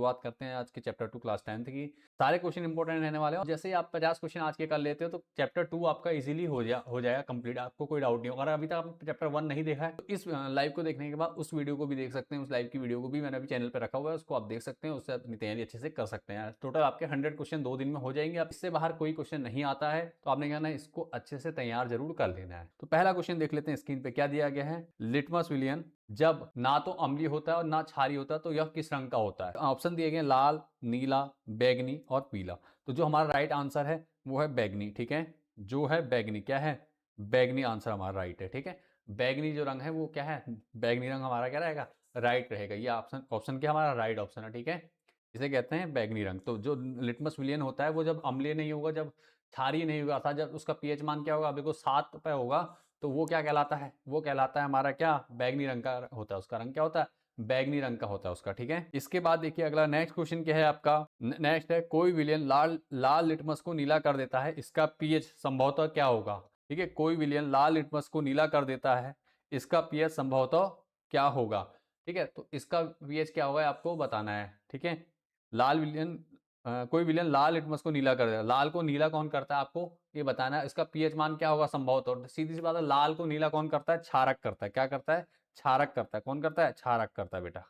शुरुआत करते हैं आज के चैप्टर 2 क्लास 10th की। सारे क्वेश्चन इंपॉर्टेंट रहने वाले हैं। जैसे ही आप 50 क्वेश्चन आज के कर लेते हो तो चैप्टर 2 आपका इजीली हो जाएगा कंप्लीट, आपको कोई डाउट नहीं होगा। अगर अभी तक आपने चैप्टर 1 नहीं देखा है तो इस लाइव को देखने के बाद उस वीडियो को भी देख सकते हैं। उस लाइव की वीडियो को भी मैंने अभी चैनल पर रखा हुआ है, उसको आप देख सकते हैं, उससे अपनी तैयारी अच्छे से कर सकते हैं। टोटल आपके 100 क्वेश्चन 2 दिन में हो जाएंगे। अब इससे बाहर कोई क्वेश्चन नहीं आता है तो आपने कहना है इसको अच्छे से तैयार जरूर कर लेना है। तो पहला क्वेश्चन देख लेते हैं स्क्रीन पे क्या दिया गया है। लिटमस विलियन जब ना तो अम्लीय होता है और ना क्षारीय होता है तो यह किस रंग का होता है। ऑप्शन दिए गए लाल, नीला, बैगनी और पीला। तो जो हमारा राइट आंसर है वो है बैगनी। ठीक है, जो है बैगनी, क्या है, बैगनी आंसर हमारा राइट है। ठीक है, बैगनी जो रंग है वो क्या है, बैगनी रंग हमारा क्या रहेगा, राइट रहेगा। ये ऑप्शन क्या हमारा राइट ऑप्शन है। ठीक है, इसे कहते हैं बैगनी रंग। तो जो लिटमस विलियन होता है वो जब अम्लीय नहीं होगा, जब क्षारीय नहीं होगा, अर्थात जब उसका पीएच मान क्या होगा, अभी को 7 पे होगा, तो वो क्या कहलाता है, वो कहलाता है हमारा क्या, बैगनी रंग का होता है। उसका रंग क्या होता है, बैगनी रंग का होता है उसका। ठीक है, इसके बाद देखिए अगला नेक्स्ट क्वेश्चन क्या है आपका। नेक्स्ट है कोई विलियन लाल लिटमस को नीला कर देता है, इसका पीएच संभवतः क्या होगा। ठीक है, कोई विलियन लाल लिटमस को नीला कर देता है, इसका पीएच संभवतः क्या होगा। ठीक है, तो इसका पीएच क्या होगा आपको बताना है। ठीक है, लाल विलियन कोई विलियन लाल लिटमस को नीला कर देगा। लाल को नीला कौन करता है आपको ये बताना है। इसका पीएच मान क्या होगा संभवतः। सीधी सी बात है, लाल को नीला कौन करता है, क्षारक करता है। क्या करता है, क्षारक करता है। कौन करता है, क्षारक करता है बेटा।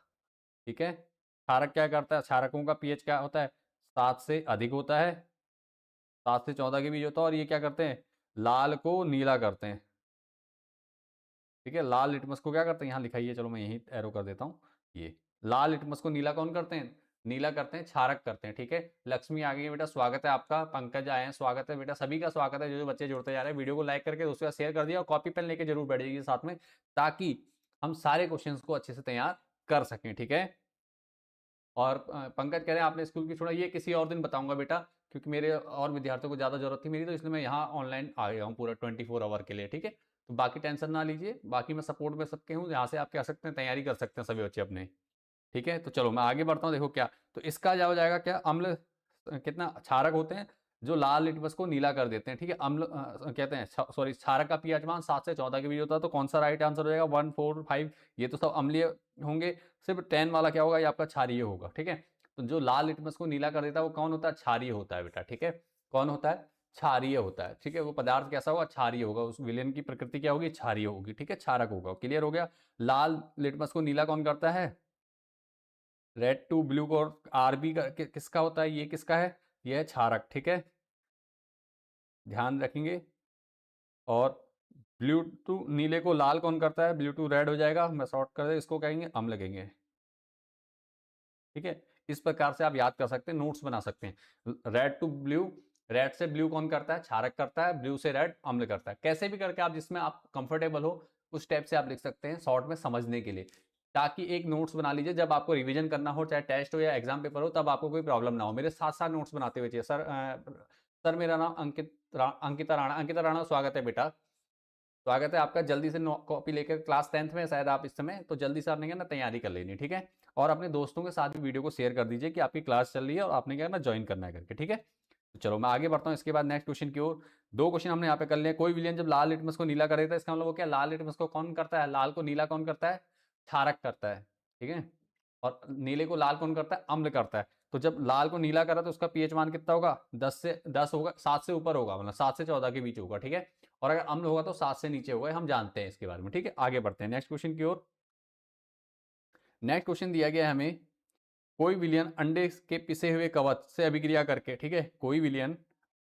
ठीक है, क्षारक क्या करता है, क्षारकों का पीएच क्या होता है, 7 से अधिक होता है, 7 से 14 के बीच होता है। और ये क्या करते हैं, लाल को नीला करते हैं। ठीक है, लाल लिटमस को क्या करते हैं, यहाँ लिखाइए, चलो मैं यही एरो कर देता हूँ। ये लाल लिटमस को नीला कौन करते हैं, नीला करते हैं, क्षारक करते हैं। ठीक है, लक्ष्मी आ गई है बेटा, स्वागत है आपका। पंकज आए हैं, स्वागत है बेटा, सभी का स्वागत है। जो बच्चे जुड़ते जा रहे हैं, वीडियो को लाइक करके दूसरे शेयर कर दिया और कॉपी पेन लेके जरूर बैठ जाइए साथ में, ताकि हम सारे क्वेश्चंस को अच्छे से तैयार कर सकें। ठीक है, और पंकज कह रहे हैं आपने स्कूल की छोड़ा, ये किसी और दिन बताऊंगा बेटा, क्योंकि मेरे और विद्यार्थियों को ज़्यादा जरूरत थी मेरी, तो इसलिए मैं यहाँ ऑनलाइन आ गया हूँ पूरा 24 आवर के लिए। ठीक है, तो बाकी टेंशन ना लीजिए, बाकी मैं सपोर्ट में सबके हूँ, यहाँ से आप क्या सकते हैं, तैयारी कर सकते हैं सभी बच्चे अपने। ठीक है, तो चलो मैं आगे बढ़ता हूँ। देखो क्या, तो इसका जवाब जाएगा क्या, अम्ल कितना क्षारक होते हैं जो लाल लिटमस को नीला कर देते हैं। ठीक है, अम्ल कहते हैं, सॉरी, क्षारक का पीएच मान 7 से 14 के बीच होता है। तो कौन सा राइट आंसर हो जाएगा, 1, 4, 5, ये तो सब अम्लीय होंगे। सिर्फ 10 वाला क्या होगा, ये आपका क्षारीय होगा। ठीक है, तो जो लाल लिटमस को नीला कर देता है वो कौन होता है, क्षारीय होता है बेटा। ठीक है, कौन होता है, क्षारीय होता है। ठीक है, वो पदार्थ कैसा होगा, क्षारीय होगा। उस विलेन की प्रकृति क्या होगी, क्षारीय होगी। ठीक है, क्षारक होगा। क्लियर हो गया। लाल लिटमस को नीला कौन करता है, रेड टू ब्लू को आरबी का किसका होता है, ये किसका है, ये है क्षारक। ठीक है, ध्यान रखेंगे। और ब्लू टू नीले को लाल कौन करता है, ब्लू टू रेड हो जाएगा, मैं शॉर्ट कर दे, इसको कहेंगे अम्ल कहेंगे। ठीक है, इस प्रकार से आप याद कर सकते हैं, नोट्स बना सकते हैं। रेड टू ब्लू, रेड से ब्लू कौन करता है, क्षारक करता है, ब्लू से रेड अम्ल करता है। कैसे भी करके आप जिसमें आप कंफर्टेबल हो उस टाइप से आप लिख सकते हैं शॉर्ट में समझने के लिए, ताकि एक नोट्स बना लीजिए, जब आपको रिवीजन करना हो, चाहे टेस्ट हो या एग्जाम पेपर हो, तब आपको कोई प्रॉब्लम ना हो। मेरे साथ साथ नोट्स बनाते हुए चाहिए। सर मेरा नाम अंकिता राणा। अंकिता राणा, स्वागत है बेटा, स्वागत है आपका। जल्दी से कॉपी लेकर, क्लास 10th में शायद आप इस समय, तो जल्दी से आपने क्या ना तैयारी कर लेनी। ठीक है, और अपने दोस्तों के साथ भी वीडियो को शेयर कर दीजिए कि आपकी क्लास चल रही है और आपने क्या ना ज्वाइन करना है करके। ठीक है, तो चलो मैं आगे बढ़ता हूँ। इसके बाद नेक्स्ट क्वेश्चन की ओर। 2 क्वेश्चन हमने यहाँ पे कर लिए। कोई विलियन जब लाल लिटमस को नीला कर देता है, इसका मतलब वो क्या, लाल लिटमस को कौन करता है, लाल को नीला कौन करता है, क्षारक करता है। ठीक है, और नीले को लाल कौन करता है, अम्ल करता है। तो जब लाल को नीला करा तो उसका पीएच मान कितना होगा, 10 होगा, 7 से ऊपर होगा, मतलब 7 से 14 के बीच होगा। ठीक है, और अगर अम्ल होगा तो 7 से नीचे होगा, हम जानते हैं इसके बारे में। ठीक है, आगे बढ़ते हैं नेक्स्ट क्वेश्चन की ओर। नेक्स्ट क्वेश्चन दिया गया है हमें, कोई विलियन अंडे के पिसे हुए कवच से अभिक्रिया करके, ठीक है, कोई विलियन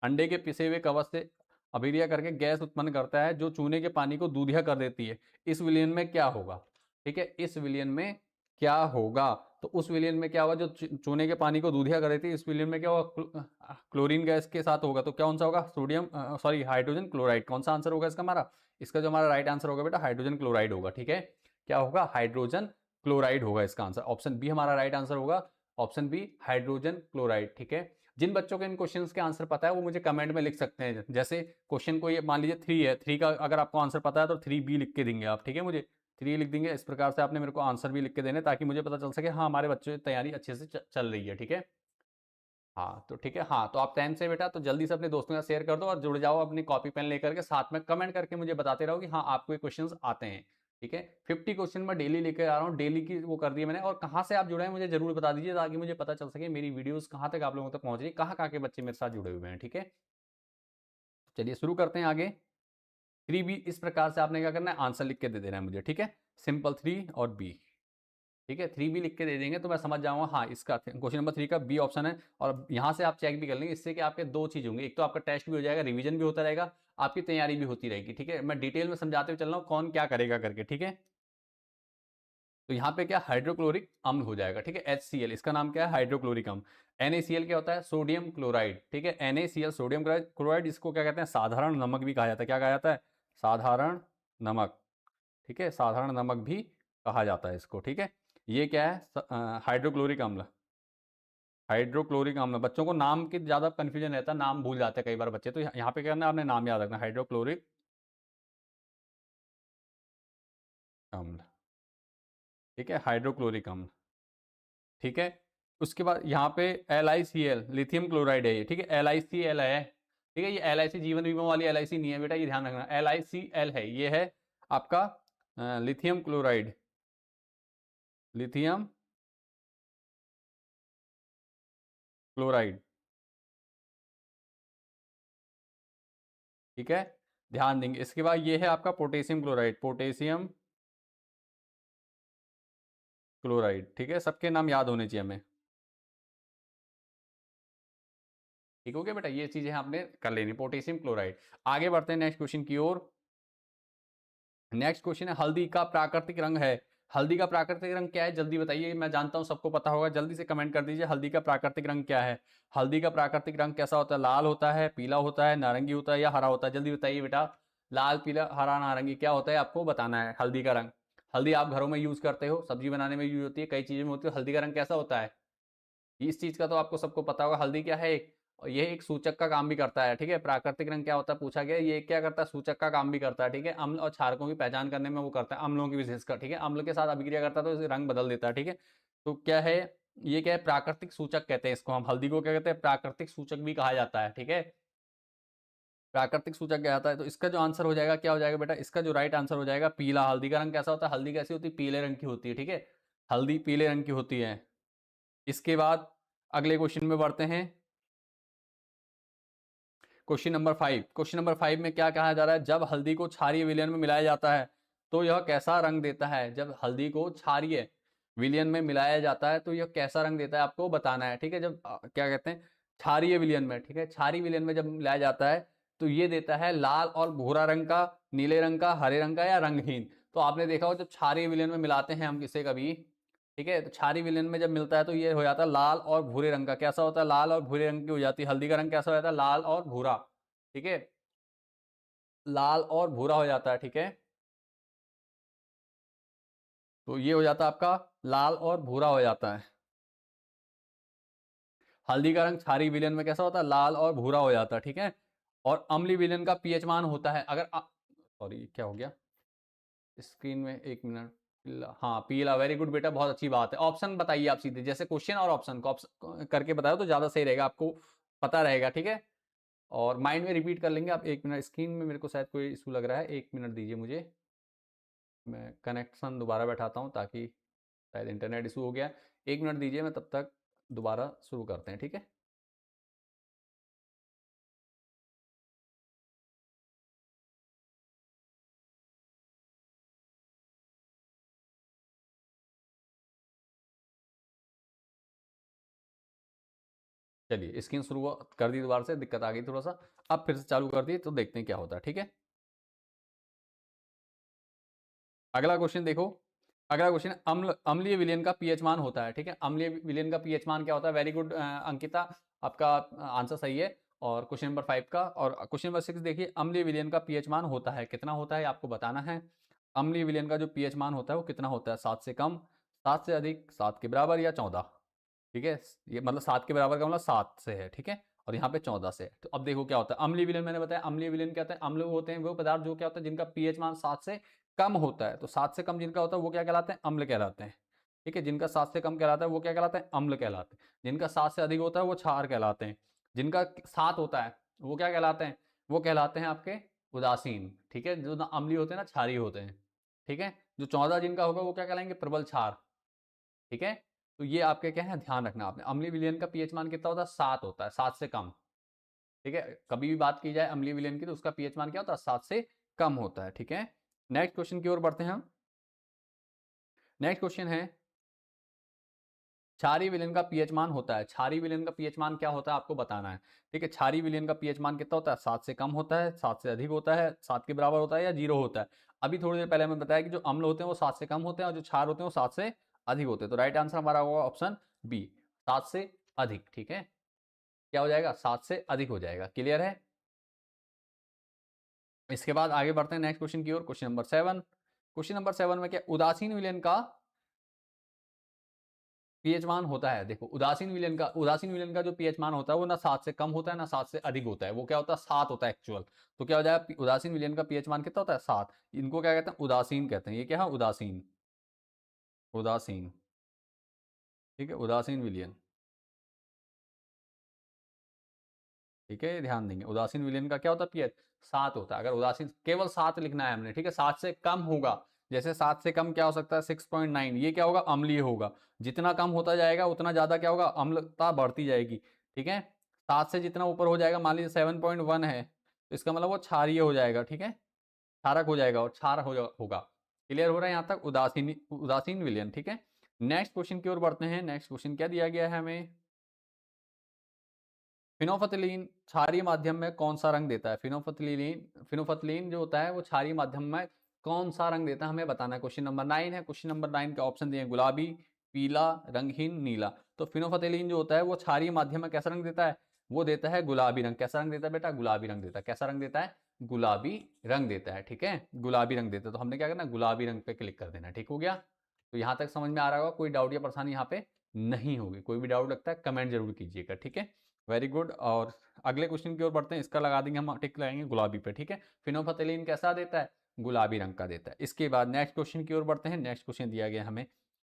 अंडे के पिसे हुए कवच से अभिक्रिया करके गैस उत्पन्न करता है जो चूने के पानी को दूधिया कर देती है। इस विलियन में क्या होगा। ठीक है, इस विलियन में क्या होगा, तो उस विलियन में क्या होगा जो चूने के पानी को दूधिया कर देती है, इस विलियन में क्या होगा, क्लोरीन गैस के साथ होगा। तो कौन सा होगा, सोडियम सॉरी हाइड्रोजन क्लोराइड। कौन सा आंसर होगा इसका हमारा, इसका जो हमारा राइट आंसर होगा बेटा हाइड्रोजन क्लोराइड होगा। ठीक है, क्या होगा, हाइड्रोजन क्लोराइड होगा इसका आंसर। ऑप्शन बी हमारा राइट आंसर होगा, ऑप्शन बी हाइड्रोजन क्लोराइड। ठीक है, जिन बच्चों को इन क्वेश्चंस के आंसर पता है वो मुझे कमेंट में लिख सकते हैं। जैसे क्वेश्चन को ये मान लीजिए 3 है, 3 का अगर आपको आंसर पता है तो 3B लिख के देंगे आप। ठीक है, मुझे 3 लिख देंगे। इस प्रकार से आपने मेरे को आंसर भी लिख के देने, ताकि मुझे पता चल सके हाँ हमारे बच्चों की तैयारी अच्छे से चल रही है। ठीक है, हाँ तो ठीक है, हाँ तो आप 10 से बेटा तो जल्दी से अपने दोस्तों के साथ शेयर कर दो और जुड़ जाओ अपनी कॉपी पेन लेकर के, साथ में कमेंट करके मुझे बताते रहो कि हाँ आपको ये क्वेश्चंस आते हैं। ठीक है। 50 क्वेश्चन मैं डेली लेकर आ रहा हूँ, डेली की वो कर दी है मैंने। और कहाँ से आप जुड़े हैं मुझे जरूर बता दीजिए, ताकि मुझे पता चल सके मेरी वीडियोस कहाँ तक आप लोगों तक पहुंच रही है, कहाँ कहाँ के बच्चे मेरे साथ जुड़े हुए हैं। ठीक है, चलिए शुरू करते हैं आगे। 3B इस प्रकार से आपने क्या करना है, आंसर लिख के दे देना है मुझे। ठीक है, सिंपल 3 और बी। ठीक है, 3B लिख के दे देंगे तो मैं समझ जाऊंगा हाँ इसका क्वेश्चन नंबर 3 का बी ऑप्शन है। और यहाँ से आप चेक भी कर लेंगे, इससे कि आपके दो चीज होंगे, एक तो आपका टेस्ट भी हो जाएगा, रिवीजन भी होता रहेगा, आपकी तैयारी भी होती रहेगी। ठीक है, मैं डिटेल में समझाते हुए चल रहा हूँ कौन क्या करेगा करके। ठीक है, तो यहाँ पे क्या हाइड्रोक्लोरिक अम्ल हो जाएगा। ठीक है, HCl इसका नाम क्या है, हाइड्रोक्लोरिक अम्ल। NaCl क्या होता है, सोडियम क्लोराइड। ठीक है, NaCl सोडियम क्लोराइड, इसको क्या कहते हैं, साधारण नमक भी कहा जाता है। क्या कहा जाता है, साधारण नमक। ठीक है, साधारण नमक भी कहा जाता है इसको। ठीक है, ये क्या है, हाइड्रोक्लोरिक अम्ल। हाइड्रोक्लोरिक अम्ल, बच्चों को नाम की ज्यादा कंफ्यूजन रहता है, नाम भूल जाते हैं कई बार बच्चे, तो यहाँ पे क्या करना है, आपने नाम याद रखना, हाइड्रोक्लोरिक अम्ल। ठीक है, हाइड्रोक्लोरिक अम्ल। ठीक है, उसके बाद यहाँ पे LiCl लिथियम क्लोराइड है ये। ठीक है, LiCl है। ठीक है, ये LIC जीवन बीमा वाली LIC नहीं है बेटा, ये ध्यान रखना, LiCl है, ये है आपका लिथियम क्लोराइड, लिथियम क्लोराइड। ठीक है, ध्यान देंगे। इसके बाद ये है आपका पोटेशियम क्लोराइड, पोटेशियम क्लोराइड। ठीक है, सबके नाम याद होने चाहिए हमें। ठीक हो गया बेटा, ये चीजें आपने कर लेनी, पोटेशियम क्लोराइड। आगे बढ़ते हैं नेक्स्ट क्वेश्चन की ओर। नेक्स्ट क्वेश्चन है, हल्दी का प्राकृतिक रंग है। हल्दी का प्राकृतिक रंग क्या है, जल्दी बताइए, मैं जानता हूं सबको पता होगा, जल्दी से कमेंट कर दीजिए, हल्दी का प्राकृतिक रंग क्या है। हल्दी का प्राकृतिक रंग कैसा होता है, लाल होता है, पीला होता है, नारंगी होता है, या हरा होता है, जल्दी बताइए बेटा। लाल, पीला, हरा, नारंगी क्या होता है, आपको बताना है हल्दी का रंग। हल्दी आप घरों में यूज करते हो, सब्जी बनाने में यूज होती है, कई चीजों में होती है, हल्दी का रंग कैसा होता है, इस चीज का तो आपको सबको पता होगा। हल्दी क्या है, और ये एक सूचक का काम भी करता है। ठीक है, प्राकृतिक रंग क्या होता है पूछा गया, ये क्या करता है, सूचक का काम भी करता है। ठीक है, अम्ल और क्षारकों की पहचान करने में वो करता है, अम्लों की विशेषकर। ठीक है, अम्ल के साथ अभिक्रिया करता है तो इसे रंग बदल देता है। ठीक है, तो क्या है, ये क्या है, प्राकृतिक सूचक कहते हैं इसको हम, हल्दी को क्या कहते हैं, प्राकृतिक सूचक भी कहा जाता है। ठीक है, प्राकृतिक सूचक क्या आता है, तो इसका जो आंसर हो जाएगा क्या हो जाएगा बेटा, इसका जो राइट आंसर हो जाएगा पीला। हल्दी का रंग कैसा होता है, हल्दी कैसी होती है, पीले रंग की होती है। ठीक है, हल्दी पीले रंग की होती है। इसके बाद अगले क्वेश्चन में बढ़ते हैं, क्वेश्चन नंबर 5। क्वेश्चन नंबर 5 में क्या कहा जा रहा है, जब हल्दी को क्षारीय विलयन में मिलाया जाता है तो यह कैसा रंग देता है। जब हल्दी को क्षारीय विलयन में मिलाया जाता है तो यह कैसा रंग देता है, आपको बताना है। ठीक है, जब क्या कहते हैं, क्षारीय विलयन में। ठीक है, क्षारीय विलयन में जब मिलाया जाता है तो ये देता है लाल और भूरा रंग का, नीले रंग का, हरे रंग का, या रंगहीन। तो आपने देखा हो जब क्षारीय विलयन में मिलाते हैं हम किसे कभी, ठीक है, तो क्षारीय विलयन में जब मिलता है तो ये हो जाता है लाल और भूरे रंग का। कैसा होता है, लाल और भूरे रंग की हो जाती है। हल्दी का रंग कैसा हो जाता है, लाल और भूरा। ठीक है, लाल और भूरा हो जाता है। ठीक है, तो ये हो जाता है आपका लाल और भूरा हो जाता है। हल्दी का रंग क्षारीय विलयन में कैसा होता है, लाल और भूरा हो जाता है। ठीक है, और अम्लीय विलयन का पीएच मान होता है, अगर सॉरी क्या हो गया स्क्रीन में, एक मिनट, पीला, हाँ पीला, वेरी गुड बेटा, बहुत अच्छी बात है। ऑप्शन बताइए आप सीधे, जैसे क्वेश्चन और ऑप्शन को ऑप्शन करके बताओ तो ज्यादा सही रहेगा, आपको पता रहेगा। ठीक है, और माइंड में रिपीट कर लेंगे आप। एक मिनट, स्क्रीन में मेरे को शायद कोई इशू लग रहा है, एक मिनट दीजिए मुझे, मैं कनेक्शन दोबारा बैठाता हूँ, ताकि शायद इंटरनेट इशू हो गया। एक मिनट दीजिए, मैं तब तक दोबारा शुरू करते हैं। ठीक है, चलिए स्क्रीन शुरू कर दी, दोबारा से दिक्कत आ गई थोड़ा सा, अब फिर से चालू कर दी, तो देखते हैं क्या होता है। ठीक है, अगला क्वेश्चन देखो। अगला क्वेश्चन, अम्लीय विलयन का पीएच मान होता है। ठीक है, अम्लीय विलयन का पीएच मान क्या होता है, वेरी गुड अंकिता, आपका आंसर सही है। और क्वेश्चन नंबर 5 का, और क्वेश्चन नंबर 6 देखिए, अम्लीय विलयन का पीएच मान होता है, कितना होता है आपको बताना है। अम्लीय विलयन का जो पीएच मान होता है वो कितना होता है, 7 से कम, 7 से अधिक, 7 के बराबर, या 14। ठीक है, ये मतलब 7 के बराबर का मतलब 7 से है। ठीक है, और यहाँ पे 14 से है। तो अब देखो क्या होता है, अम्लीय विलयन मैंने बताया, अम्लीय विलयन क्या होता है, अम्ल होते हैं वो पदार्थ जो क्या होता है जिनका पीएच मान 7 से कम होता है। तो 7 से कम जिनका होता है वो क्या कहलाते हैं, अम्ल कहलाते हैं। ठीक है, जिनका 7 से कम कहलाता है वो क्या कहलाता है, अम्ल कहलाते हैं। जिनका 7 से अधिक होता है वो क्षार कहलाते हैं। जिनका 7 होता है वो क्या कहलाते हैं, वो कहलाते हैं आपके उदासीन। ठीक है, जो ना अम्लीय होते हैं ना क्षारीय होते हैं। ठीक है, जो 14 जिनका होगा वो क्या कहलाएंगे, प्रबल क्षार। ठीक है, तो ये आपके क्या है, ध्यान रखना आपने। अम्लीय विलयन का पीएच मान कितना होता है, 7 होता है, 7 से कम। ठीक है, कभी भी बात की जाए अम्लीय विलयन की तो उसका पीएच मान क्या होता है, 7 से कम होता है। ठीक है, नेक्स्ट क्वेश्चन की ओर बढ़ते हैं हम। नेक्स्ट क्वेश्चन है, क्षारीय विलयन का पीएच मान होता है, क्षारीय विलयन का पीएच मान क्या होता है आपको बताना है। ठीक है, क्षारीय विलयन का पीएच मान कितना होता है, 7 से कम होता है, 7 से अधिक होता है, 7 के बराबर होता है या 0 होता है। अभी थोड़ी देर पहले हमें बताया कि जो अम्ल होते हैं वो 7 से कम होते हैं और जो क्षार होते हैं वो 7 से अधिक होते हैं। तो राइट आंसर हमारा होगा ऑप्शन बी, 7 से अधिक। ठीक है, क्या हो जाएगा, 7 से अधिक हो जाएगा। क्लियर है। इसके बाद आगे बढ़ते हैं नेक्स्ट क्वेश्चन की ओर, क्वेश्चन नंबर 7। क्वेश्चन नंबर 7 में क्या, उदासीन विलयन का पीएच मान होता है। देखो उदासीन विलयन का जो पीएच मान होता है वो ना 7 से कम होता है ना 7 से अधिक होता है, वो क्या होता है, 7 होता है एक्चुअल। तो क्या हो जाएगा, उदासीन विलयन का पीएच मान कितना होता है, 7। इनको क्या कहते हैं, उदासीन कहते हैं। ये क्या है, उदासीन, उदासीन। ठीक है, उदासीन विलयन। ठीक है, ध्यान देंगे, उदासीन विलयन का क्या होता है, पीएच 7 होता है। अगर उदासीन केवल 7 लिखना है हमने, ठीक है, 7 से कम होगा, जैसे 7 से कम क्या हो सकता है, 6.9, ये क्या होगा, अम्लीय होगा। जितना कम होता जाएगा उतना ज्यादा क्या होगा, अम्लता बढ़ती जाएगी। ठीक है, 7 से जितना ऊपर हो जाएगा, मान लीजिए 7.1 है, तो इसका मतलब वो क्षारीय हो जाएगा। ठीक है, क्षारक हो जाएगा और क्षार होगा। क्लियर हो रहा है यहाँ तक, उदासीन उदासीन विलयन। ठीक है, नेक्स्ट क्वेश्चन की ओर बढ़ते हैं। नेक्स्ट क्वेश्चन क्या दिया गया है हमें, फिनोफथिलीन क्षारीय माध्यम में कौन सा रंग देता है। फिनोफथिलीन जो होता है वो क्षारीय माध्यम में कौन सा रंग देता है हमें बताना है। क्वेश्चन नंबर 9 है। क्वेश्चन नंबर 9 के ऑप्शन दिए, गुलाबी, पीला, रंगहीन, नीला। तो फिनोफथिलीन जो होता है वो क्षारीय माध्यम में कैसा रंग देता है, वो देता है गुलाबी रंग। कैसा रंग देता है बेटा, गुलाबी रंग देता है। कैसा रंग देता है, गुलाबी रंग देता है। ठीक है, गुलाबी रंग देता है। तो हमने क्या करना, गुलाबी रंग पे क्लिक कर देना। ठीक हो गया, तो यहाँ तक समझ में आ रहा होगा, कोई डाउट या परेशानी यहाँ पे नहीं होगी। कोई भी डाउट लगता है कमेंट जरूर कीजिएगा। ठीक है, वेरी गुड। और अगले क्वेश्चन की ओर बढ़ते हैं। इसका लगा देंगे हम, टिक लगाएंगे गुलाबी पे। ठीक है, फिनोफथिलीन कैसा देता है, गुलाबी रंग का देता है। इसके बाद नेक्स्ट क्वेश्चन की ओर बढ़ते हैं। नेक्स्ट क्वेश्चन दिया गया हमें,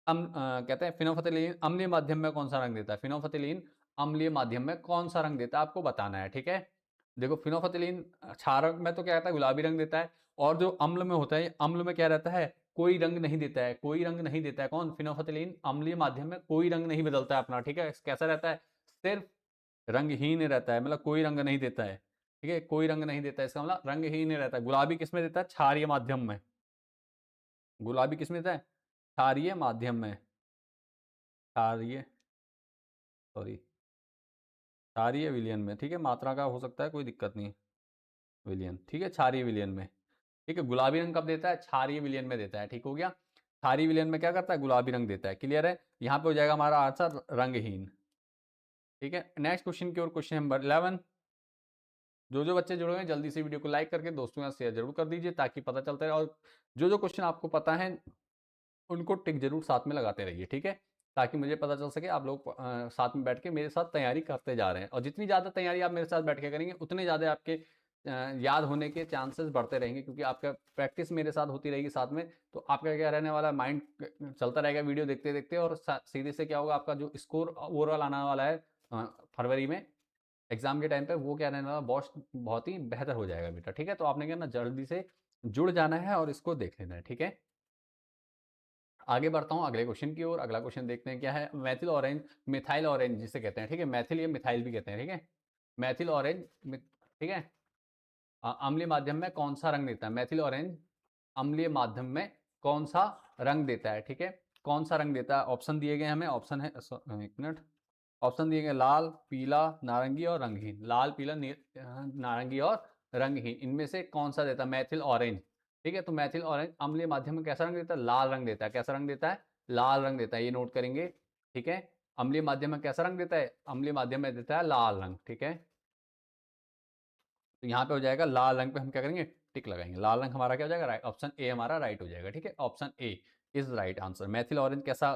कहते हैं फिनोफथिलीन अम्लीय माध्यम में कौन सा रंग देता है। फिनोफथिलीन अम्लीय माध्यम में कौन सा रंग देता है आपको बताना है। ठीक है, देखो फिनोफथिलीन क्षारक में तो क्या रहता है, गुलाबी रंग देता है। और जो अम्ल में होता है, अम्ल में क्या रहता है, कोई रंग नहीं देता है। कोई रंग नहीं देता है कौन, फिनोफथिलीन अम्लीय माध्यम में कोई रंग नहीं बदलता है अपना। ठीक है, कैसा रहता है, सिर्फ रंगहीन रहता है, मतलब कोई रंग नहीं देता है। ठीक है, कोई रंग नहीं देता है, इसका मतलब रंगहीन रहता है। गुलाबी किसमें देता है, क्षारीय माध्यम में। गुलाबी किसमें देता है, क्षारीय माध्यम में। क्षारीय, सॉरी, क्षारीय विलयन में। ठीक है, मात्रा का हो सकता है, कोई दिक्कत नहीं। विलयन, ठीक है, क्षारीय विलयन में। ठीक है, गुलाबी रंग कब देता है, क्षारीय विलयन में देता है। ठीक हो गया, क्षारीय विलयन में क्या करता है, गुलाबी रंग देता है। क्लियर है, यहाँ पे हो जाएगा हमारा आंसर रंगहीन। ठीक है, नेक्स्ट क्वेश्चन की ओर, क्वेश्चन नंबर 11। जो बच्चे जुड़े हुए हैं जल्दी से वीडियो को लाइक करके दोस्तों के साथ शेयर जरूर कर दीजिए, ताकि पता चलता रहे। और जो क्वेश्चन आपको पता है उनको टिक जरूर साथ में लगाते रहिए। ठीक है, ताकि मुझे पता चल सके आप लोग साथ में बैठ के मेरे साथ तैयारी करते जा रहे हैं। और जितनी ज़्यादा तैयारी आप मेरे साथ बैठ के करेंगे उतने ज़्यादा आपके याद होने के चांसेस बढ़ते रहेंगे, क्योंकि आपका प्रैक्टिस मेरे साथ होती रहेगी साथ में। तो आपका क्या रहने वाला है, माइंड चलता रहेगा वीडियो देखते देखते, और सीधे से क्या होगा, आपका जो स्कोर ओवरऑल आने वाला है फरवरी में एग्जाम के टाइम पे, वो क्या रहने वाला, बहुत ही बेहतर हो जाएगा बेटा। ठीक है, तो आपने क्या ना जल्दी से जुड़ जाना है और इसको देख लेना है। ठीक है, आगे बढ़ता हूँ अगले क्वेश्चन की ओर। अगला क्वेश्चन देखते हैं क्या है, मैथिल ऑरेंज, मिथाइल ऑरेंज जिसे कहते हैं। ठीक है, मैथिल या मिथाइल भी कहते हैं। ठीक है, मैथिल ऑरेंज, ठीक है, अम्लीय माध्यम में कौन सा रंग देता है। मैथिल ऑरेंज अम्लीय माध्यम में कौन सा रंग देता है। ठीक है, कौन सा रंग देता है, ऑप्शन दिए गए हमें। ऑप्शन है, एक मिनट, ऑप्शन दिए गए लाल, पीला, नारंगी और रंगहीन। लाल, पीला, नारंगी और रंगहीन, इनमें से कौन सा देता है, मैथिल ऑरेंज। ठीक है, तो मैथिल ऑरेंज अम्लीय माध्यम में कैसा रंग देता है, लाल रंग देता है। कैसा रंग देता है, लाल रंग देता है, ये नोट करेंगे। ठीक है, अम्लीय माध्यम में कैसा रंग देता है, अम्लीय माध्यम में देता है लाल रंग। ठीक है, तो यहाँ पे हो जाएगा लाल रंग पे हम क्या करेंगे, टिक लगाएंगे। लाल रंग हमारा क्या हो जाएगा, राइट, ऑप्शन ए हमारा राइट हो जाएगा। ठीक है, option A is right answer. Maithil orange कैसा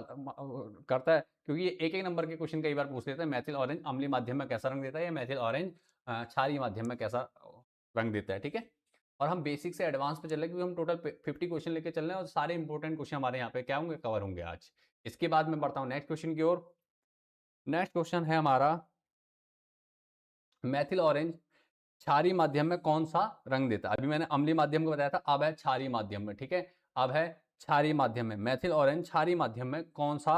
करता है, क्योंकि ये एक एक नंबर के क्वेश्चन कई बार पूछ लेते हैं। मैथिल ऑरेंज अम्लीय माध्यम में कैसा रंग देता है, या मैथिल ऑरेंज क्षारीय माध्यम में कैसा रंग देता है। ठीक है, और हम बेसिक से एडवांस पे चल रहे हैं, क्योंकि हम टोटल 50 क्वेश्चन लेके चल रहे हैं और सारे इंपॉर्टेंट क्वेश्चन हमारे यहाँ पे क्या होंगे, कवर होंगे आज। इसके बाद मैं बढ़ता हूँ नेक्स्ट क्वेश्चन की ओर। नेक्स्ट क्वेश्चन है हमारा, मैथिल ऑरेंज क्षारीय माध्यम में कौन सा रंग देता है। अभी मैंने अम्लीय माध्यम को बताया था, अब है क्षारीय माध्यम में। ठीक है, अब है क्षारीय माध्यम में, मेथिल ऑरेंज क्षारीय माध्यम में कौन सा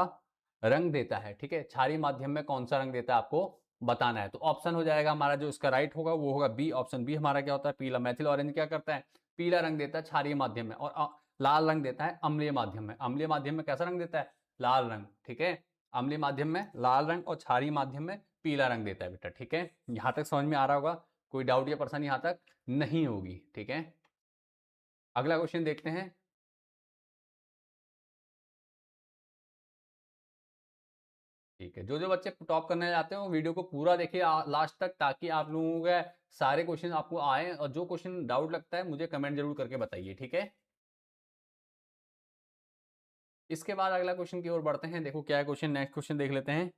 रंग देता है, ठीक है, क्षारीय माध्यम में कौन सा रंग देता है आपको बताना है। तो ऑप्शन हो जाएगा हमारा, जो इसका राइट होगा वो होगा बी, ऑप्शन बी हमारा क्या होता है पीला। मेथिल ऑरेंज क्या करता है, पीला रंग देता है क्षारीय माध्यम में, और लाल रंग देता है अम्लीय माध्यम में। अम्लीय माध्यम में कैसा रंग देता है, लाल रंग, ठीक है, अम्लीय माध्यम में लाल रंग और क्षारीय माध्यम में पीला रंग देता है बेटा, ठीक है। यहां तक समझ में आ रहा होगा, कोई डाउट या परेशानी यहां तक नहीं होगी, ठीक है। अगला क्वेश्चन देखते हैं। ठीक है, जो जो बच्चे टॉप करने जाते हो वीडियो को पूरा देखिए लास्ट तक, ताकि आप लोगों के सारे क्वेश्चन आपको आए, और जो क्वेश्चन डाउट लगता है मुझे कमेंट जरूर करके बताइए, ठीक है। इसके बाद अगला क्वेश्चन की ओर बढ़ते हैं। देखो क्या है क्वेश्चन, नेक्स्ट क्वेश्चन देख लेते हैं।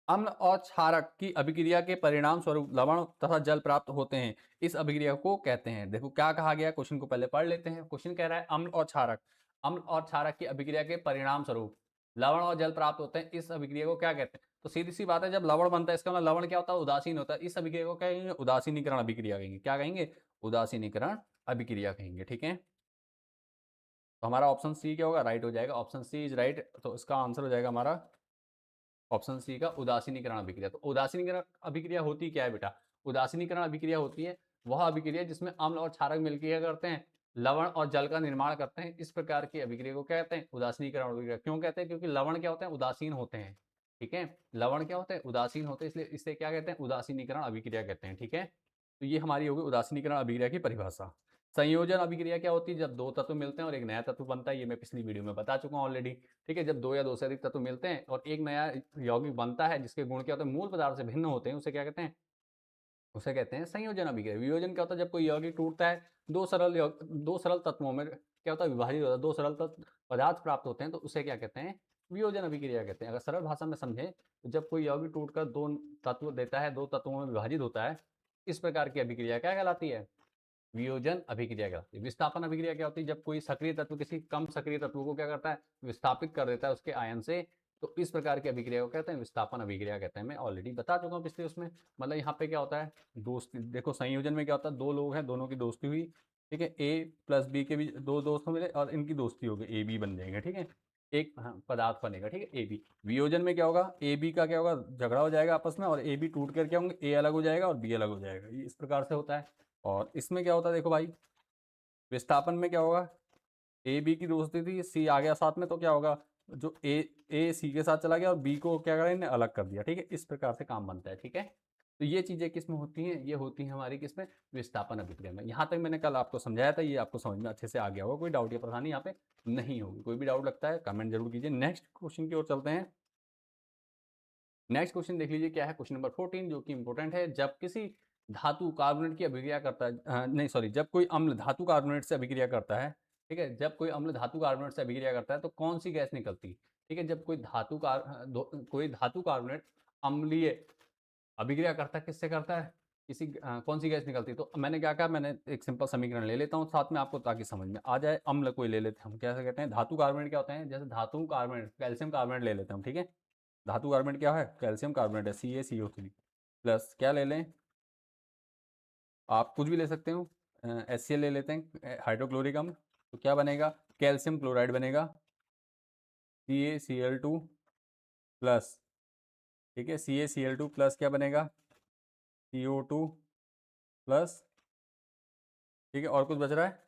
अम्ल और क्षारक की अभिक्रिया के परिणाम स्वरूप लवण तथा जल प्राप्त होते हैं, इस अभिक्रिया को कहते हैं। देखो क्या कहा गया, क्वेश्चन को पहले पढ़ लेते हैं। क्वेश्चन कह रहा है अम्ल और क्षारक, अम्ल और क्षारक की अभिक्रिया के परिणाम स्वरूप लवण और जल प्राप्त होते हैं, इस अभिक्रिया को क्या कहते हैं। तो सीधी सी बात है, जब लवण बनता है इसका मतलब लवण क्या होता है, उदासीन होता है। इस अभिक्रिया को क्या कहेंगे, उदासीनीकरण अभिक्रिया कहेंगे। क्या कहेंगे, उदासीनीकरण अभिक्रिया कहेंगे, ठीक है। तो हमारा ऑप्शन सी क्या होगा, राइट हो जाएगा, ऑप्शन सी इज राइट। तो इसका आंसर हो जाएगा हमारा ऑप्शन सी का उदासीनीकरण अभिक्रिया। तो उदासीनीकरण अभिक्रिया होती क्या है बेटा, उदासीनीकरण अभिक्रिया होती है वह अभिक्रिया जिसमें अम्ल और क्षारक मिलकर क्या करते हैं, लवण और जल का निर्माण करते हैं। इस प्रकार की अभिक्रिया को क्या कहते हैं, उदासीनीकरण अभिक्रिया। क्यों कहते हैं, क्योंकि लवण क्या होते हैं, उदासीन होते हैं, ठीक है। लवण क्या होते हैं, उदासीन होते हैं, इसलिए इसे क्या कहते हैं, उदासीनीकरण अभिक्रिया कहते हैं, ठीक है। तो ये हमारी होगी उदासीनीकरण अभिक्रिया की परिभाषा। संयोजन अभिक्रिया क्या होती है, जब दो तत्व मिलते हैं और एक नया तत्व बनता है। ये मैं पिछली वीडियो में बता चुका हूँ ऑलरेडी, ठीक है। जब दो या दो से अधिक तत्व मिलते हैं और एक नया यौगिक बनता है जिसके गुण क्या होते हैं, मूल पदार्थ से भिन्न होते हैं, उसे क्या कहते हैं, उसे कहते हैं संयोजन अभिक्रिया। वियोजन क्या होता है, जब कोई यौगिक टूटता है, दो सरल तत्वों में क्या होता है, विभाजित होता है, दो सरल तत्व पदार्थ प्राप्त होते हैं, तो उसे क्या कहते हैं, वियोजन अभिक्रिया कहते हैं। अगर सरल भाषा में समझें तो जब कोई यौगिक टूटकर दो तत्व देता है, दो तत्वों में विभाजित होता है, इस प्रकार की अभिक्रिया क्या कहलाती है, वियोजन अभिक्रिया कहलाती है। विस्थापन अभिक्रिया क्या होती है, जब कोई सक्रिय तत्व किसी कम सक्रिय तत्व को क्या करता है, विस्थापित कर देता है उसके आयन से, तो इस प्रकार की अभिक्रिया को कहते हैं विस्थापन अभिक्रिया कहते हैं। मैं ऑलरेडी बता चुका हूँ पिछले उसमें। मतलब यहाँ पे क्या होता है, दोस्ती, देखो संयोजन में क्या होता है, दो लोग हैं, दोनों की दोस्ती हुई, ठीक है, ए प्लस बी के भी दो दोस्त मिले और इनकी दोस्ती हो गई, ए बी बन जाएंगे, ठीक है, एक पदार्थ बनेगा, ठीक है, ए बी। वियोजन में क्या होगा, ए बी का क्या होगा, झगड़ा हो जाएगा आपस में, और ए बी टूट कर क्या होंगे, ए अलग हो जाएगा और बी अलग हो जाएगा, ये इस प्रकार से होता है। और इसमें क्या होता है, देखो भाई, विस्थापन में क्या होगा, ए बी की दोस्ती थी, सी आ गया साथ में, तो क्या होगा, जो ए सी के साथ चला गया और बी को क्या करा, इन्हें अलग कर दिया, ठीक है। इस प्रकार से काम बनता है, ठीक है। तो ये चीजें किसमें होती हैं, ये होती हैं हमारी किसमें, विस्थापन अभिक्रिया में। यहाँ तक मैंने कल आपको समझाया था, ये आपको समझ में अच्छे से आ गया होगा, कोई डाउट या परेशानी यहाँ पे नहीं होगी। कोई भी डाउट लगता है कमेंट जरूर कीजिए। नेक्स्ट क्वेश्चन की ओर चलते हैं। नेक्स्ट क्वेश्चन देख लीजिए क्या है, क्वेश्चन नंबर 14, जो कि इंपॉर्टेंट है। जब किसी धातु कार्बोनेट की अभिक्रिया करता है, नहीं सॉरी, जब कोई अम्ल धातु कार्बोनेट से अभिक्रिया करता है, ठीक है, जब कोई अम्ल धातु कार्बोनेट से अभिक्रिया करता है तो कौन सी गैस निकलती, ठीक है। जब कोई धातु कार्बोनेट अम्लीय अभिक्रिया करता है, किससे करता है, कौन सी गैस निकलती है। तो मैंने क्या कहा, मैंने एक सिंपल समीकरण ले लेता हूँ साथ में आपको, ताकि समझ में आ जाए। अम्ल कोई ले लेते हैं हम, कैसे कहते हैं, धातु कार्बोनेट क्या होते हैं, जैसे धातु कार्बोनेट, कैल्शियम कार्बोनेट ले लेते हैं हम, ठीक है। धातु कार्बोनेट क्या है, कैल्शियम कार्बोनेट है, CaCO3 प्लस क्या ले लें, आप कुछ भी ले सकते हो, HCl ले लेते हैं, हाइड्रोक्लोरिक अम्ल। तो क्या बनेगा, कैल्शियम क्लोराइड बनेगा, CaCl2 प्लस, ठीक है, CaCl2 प्लस क्या बनेगा, CO2 प्लस, ठीक है, और कुछ बच रहा है,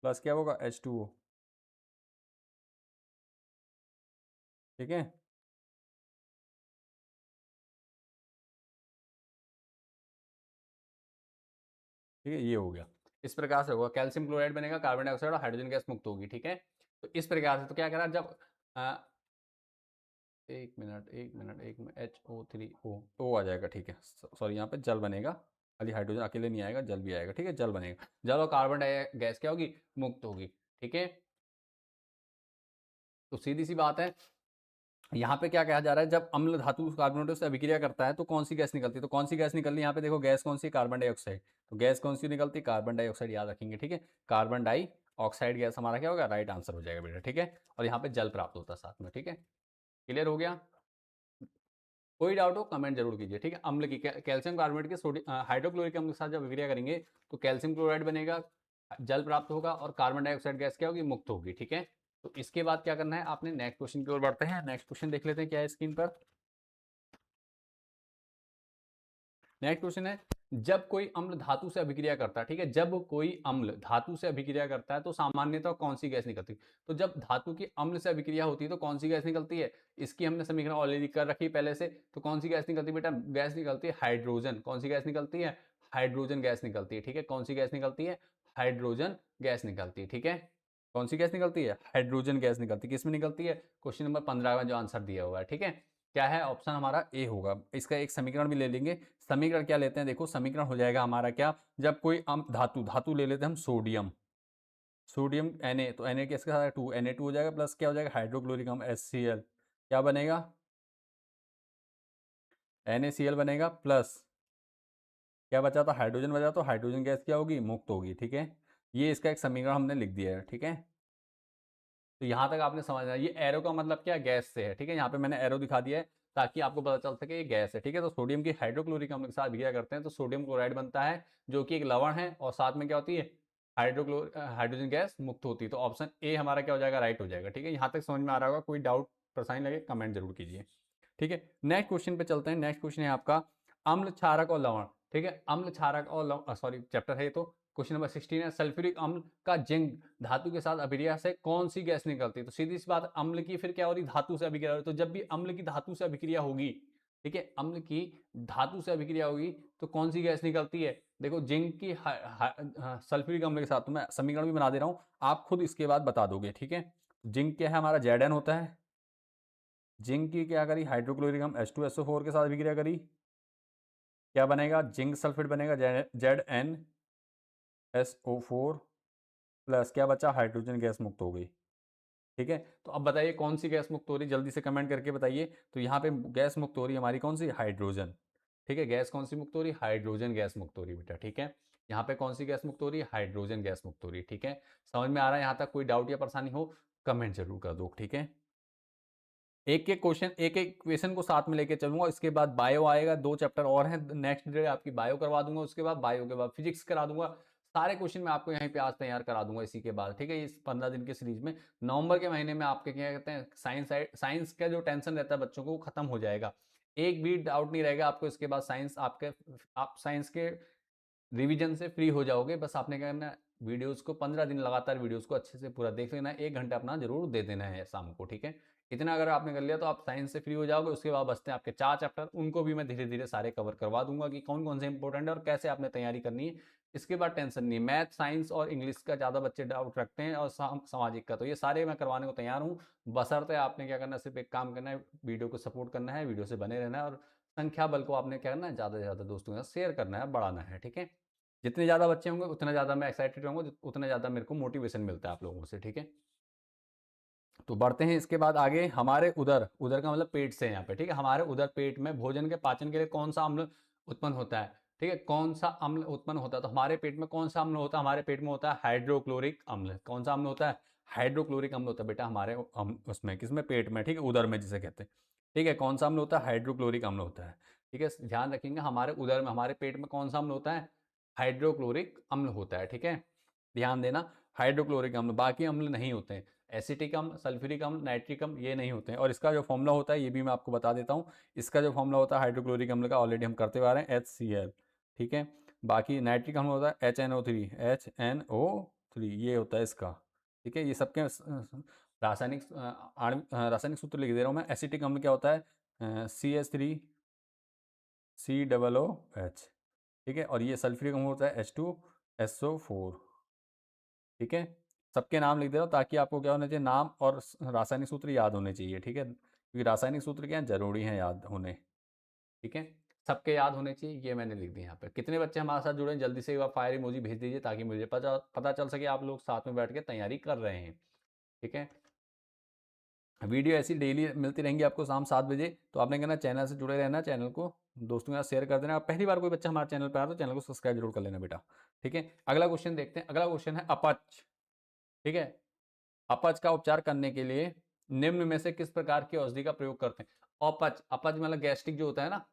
प्लस क्या होगा, H2O, ठीक है। ठीक है, ये हो गया, इस प्रकार से होगा, कैल्शियम क्लोराइड बनेगा, कार्बन डाइऑक्साइड और हाइड्रोजन गैस मुक्त होगी, ठीक है। तो इस प्रकार से, तो क्या करा, जब एक मिनट H O3O आ जाएगा, ठीक है, सॉरी, यहाँ पे जल बनेगा, खाली हाइड्रोजन अकेले नहीं आएगा, जल भी आएगा, ठीक है, जल बनेगा, जल और कार्बन डाइऑक्साइड गैस क्या होगी, मुक्त होगी, ठीक है। तो सीधी सी बात है, यहाँ पे क्या कहा जा रहा है, जब अम्ल धातु कार्बोनेट से अभिक्रिया करता है तो कौन सी गैस निकलती है, तो कौन सी गैस निकल रही है, यहाँ पे देखो गैस कौन सी, कार्बन डाइऑक्साइड। तो गैस कौन सी निकलती है, कार्बन डाइऑक्साइड, याद रखेंगे, ठीक है। कार्बन डाइऑक्साइड गैस हमारा क्या होगा, राइट आंसर हो जाएगा बेटा, ठीक है। और यहाँ पे जल प्राप्त होता है साथ में, ठीक है, क्लियर हो गया। कोई डाउट हो कमेंट जरूर कीजिए, ठीक है। अम्ल की कैल्शियम कार्बोनेट के हाइड्रोक्लोरिक अम्ल के साथ जब अभिक्रिया करेंगे तो कैल्शियम क्लोराइड बनेगा, जल प्राप्त होगा और कार्बन डाइऑक्साइड गैस क्या होगी, मुक्त होगी, ठीक है। तो इसके बाद क्या करना है आपने, नेक्स्ट क्वेश्चन की ओर बढ़ते हैं। नेक्स्ट क्वेश्चन देख लेते हैं क्या है स्क्रीन पर। नेक्स्ट क्वेश्चन है, जब कोई अम्ल धातु से अभिक्रिया करता है, ठीक है, जब कोई अम्ल धातु से अभिक्रिया करता है तो सामान्यतः कौन सी गैस निकलती है। तो जब धातु की अम्ल से अभिक्रिया होती है तो कौन सी गैस निकलती है, इसकी हमने समीकरण ऑलरेडी कर रखी है पहले से। तो कौन सी गैस निकलती है बेटा, गैस निकलती है हाइड्रोजन। कौन सी गैस निकलती है, हाइड्रोजन गैस निकलती है, ठीक है। कौन सी गैस निकलती है, हाइड्रोजन गैस निकलती है, ठीक है। कौन सी गैस निकलती है, हाइड्रोजन गैस निकलती है। किस में निकलती है, क्वेश्चन नंबर 15 में जो आंसर दिया हुआ है, ठीक है। क्या है, ऑप्शन हमारा ए होगा। इसका एक समीकरण भी ले लेंगे। समीकरण क्या लेते हैं, देखो समीकरण हो जाएगा हमारा क्या, जब कोई धातु धातु ले लेते हैं हम सोडियम, सोडियम Na, तो Na किसके साथ है, 2 Na2 हो जाएगा, प्लस क्या हो जाएगा हाइड्रोक्लोरिक अम्ल HCl, क्या बनेगा NaCl बनेगा, प्लस क्या बचा था, हाइड्रोजन बचा, तो हाइड्रोजन गैस क्या होगी, मुक्त होगी, ठीक है। ये इसका एक समीकरण हमने लिख दिया है, ठीक है। तो यहाँ तक आपने समझना है, ये एरो का मतलब क्या, गैस से है, ठीक है। यहाँ पे मैंने एरो दिखा दिया है ताकि आपको पता चल सके ये गैस है, ठीक है। तो सोडियम की हाइड्रोक्लोरिक अम्ल के साथ अभिक्रिया करते हैं तो सोडियम क्लोराइड बनता है, जो कि एक लवण है, और साथ में क्या होती है, हाइड्रोजन गैस मुक्त होती है। तो ऑप्शन ए हमारा क्या हो जाएगा, राइट हो जाएगा, ठीक है। यहाँ तक समझ में आ रहा होगा, कोई डाउट परेशानी लगे कमेंट जरूर कीजिए, ठीक है। नेक्स्ट क्वेश्चन पे चलते हैं। नेक्स्ट क्वेश्चन है आपका अम्ल क्षारक और लवण, ठीक है। अम्ल क्षारक और लवण, सॉरी चैप्टर है ये तो। क्वेश्चन नंबर 16 है, सल्फ्यूरिक अम्ल का जिंक धातु के साथ अभिक्रिया से कौन सी गैस निकलती है। तो सीधी सी बात, अम्ल की फिर क्या हो रही, धातु से अभिक्रिया हो रही। तो जब भी अम्ल की धातु से अभिक्रिया होगी, ठीक है, अम्ल की धातु से अभिक्रिया होगी तो कौन सी गैस निकलती है। देखो जिंक की सल्फ्यूरिक अम्ल के साथ, तो मैं समीकरण भी बना दे रहा हूं, आप खुद इसके बाद बता दोगे, ठीक है। जिंक क्या है हमारा, Zn होता है। जिंक की क्या करी, हाइड्रोक्लोरिक अम्ल H2SO4 के साथ अभिक्रिया करी, क्या बनेगा, जिंक सल्फेट बनेगा, ZnSO4, प्लस क्या बचा, हाइड्रोजन गैस मुक्त हो गई, ठीक है। तो अब बताइए कौन सी गैस मुक्त हो रही, जल्दी से कमेंट करके बताइए। तो यहाँ पे गैस मुक्त हो रही है हमारी कौन सी, हाइड्रोजन, ठीक है। गैस कौन सी मुक्त हो रही है, हाइड्रोजन गैस मुक्त हो रही है बेटा, ठीक है। यहाँ पे कौन सी गैस मुक्त हो रही है, हाइड्रोजन गैस मुक्त हो रही है, ठीक है। समझ में आ रहा है यहाँ तक, कोई डाउट या परेशानी हो कमेंट जरूर कर दो, ठीक है। एक एक क्वेश्चन, एक एक क्वेश्चन को साथ में लेके चलूंगा। इसके बाद बायो आएगा, 2 चैप्टर और हैं, नेक्स्ट डे आपकी बायो करवा दूंगा, उसके बाद बायो के बाद फिजिक्स करा दूंगा। सारे क्वेश्चन मैं आपको यहीं पे आज तैयार करा दूंगा इसी के बाद, ठीक है। इस 15 दिन के सीरीज में नवंबर के महीने में आपके क्या कहते हैं, साइंस का जो टेंशन रहता है बच्चों को वो खत्म हो जाएगा। एक भी डाउट नहीं रहेगा आपको इसके बाद। साइंस आपके, आप साइंस के रिवीजन से फ्री हो जाओगे। बस आपने क्या करना है, वीडियोस को 15 दिन लगातार वीडियोस को अच्छे से पूरा देख लेना है, 1 घंटा अपना जरूर दे देना है शाम को, ठीक है। इतना अगर आपने कर लिया तो आप साइंस से फ्री हो जाओगे। उसके बाद बचते हैं आपके 4 चैप्टर, उनको भी मैं धीरे धीरे सारे कवर करवा दूंगा कि कौन कौन से इंपॉर्टेंट है और कैसे आपने तैयारी करनी है। इसके बाद टेंशन नहीं। मैथ, साइंस और इंग्लिश का ज़्यादा बच्चे डाउट रखते हैं, और सामाजिक का, तो ये सारे मैं करवाने को तैयार हूँ। बशर्ते आपने क्या करना है, सिर्फ एक काम करना है, वीडियो को सपोर्ट करना है, वीडियो से बने रहना है, और संख्या बल को आपने क्या करना है, ज़्यादा से ज़्यादा दोस्तों के साथ शेयर करना है, बढ़ाना है, ठीक है। जितने ज़्यादा बच्चे होंगे उतना ज़्यादा मैं एक्साइटेड रहूँगा, उतना ज़्यादा मेरे को मोटिवेशन मिलता है आप लोगों से, ठीक है। तो बढ़ते हैं इसके बाद आगे। हमारे उदर, उदर का मतलब पेट से यहाँ पे, ठीक है। हमारे उदर पेट में भोजन के पाचन के लिए कौन सा अम्ल उत्पन्न होता है, ठीक है। कौन सा अम्ल उत्पन्न होता है, तो हमारे पेट में कौन सा अम्ल होता है, हमारे पेट में होता है हाइड्रोक्लोरिक अम्ल। कौन सा अम्ल होता है, हाइड्रोक्लोरिक अम्ल होता है बेटा हमारे उसमें, किसमें, पेट में, ठीक है, उदर में जिसे कहते हैं, ठीक है। कौन सा अम्ल होता है, हाइड्रोक्लोरिक अम्ल होता है, ठीक है। ध्यान रखेंगे, हमारे उदर में, हमारे पेट में कौन सा अम्ल होता है, हाइड्रोक्लोरिक अम्ल होता है, ठीक है। ध्यान देना, हाइड्रोक्लोरिक अम्ल, बाकी अम्ल नहीं होते हैं। एसिटिक अम्ल, सल्फ्यूरिक अम्ल, नाइट्रिक अम्ल ये नहीं होते हैं। और इसका जो फॉर्मूला होता है ये भी मैं आपको बता देता हूँ। इसका जो फॉर्मूला होता है हाइड्रोक्लोरिक अम्ल का, ऑलरेडी हम करते हुए आ रहे हैं, HCl, ठीक है। बाकी नाइट्रिक अम्ल होता है HNO3, HNO3 ये होता है इसका, ठीक है। ये सबके रासायनिक सूत्र लिख दे रहा हूँ मैं। एसिटिक अम्ल क्या होता है, CH3COOH, ठीक है। और ये सल्फ्यूरिक अम्ल होता है H2SO4, ठीक है। सबके नाम लिख दे रहा हूँ ताकि आपको क्या होना चाहिए, नाम और रासायनिक सूत्र याद होने चाहिए, ठीक है। क्योंकि रासायनिक सूत्र क्या है, जरूरी है याद होने, ठीक है। सबके याद होने चाहिए, ये मैंने लिख दिया यहाँ पे। कितने बच्चे हमारे साथ जुड़े हैं, जल्दी से एक बार फायर इमोजी भेज दीजिए ताकि मुझे पता चल सके आप लोग साथ में बैठ के तैयारी कर रहे हैं, ठीक है। वीडियो ऐसी डेली मिलती रहेंगी आपको शाम 7 बजे। तो आपने कहना चैनल से जुड़े रहना, चैनल को दोस्तों के साथ शेयर कर देना। आप पहली बार कोई बच्चा हमारे चैनल पर आया तो चैनल को सब्सक्राइब जरूर कर लेना बेटा, ठीक है। अगला क्वेश्चन देखते हैं। अगला क्वेश्चन है अपच, ठीक है। अपच का उपचार करने के लिए निम्न में से किस प्रकार की औषधि का प्रयोग करते हैं। अपच, अपच मतलब गैस्ट्रिक जो होता है ना,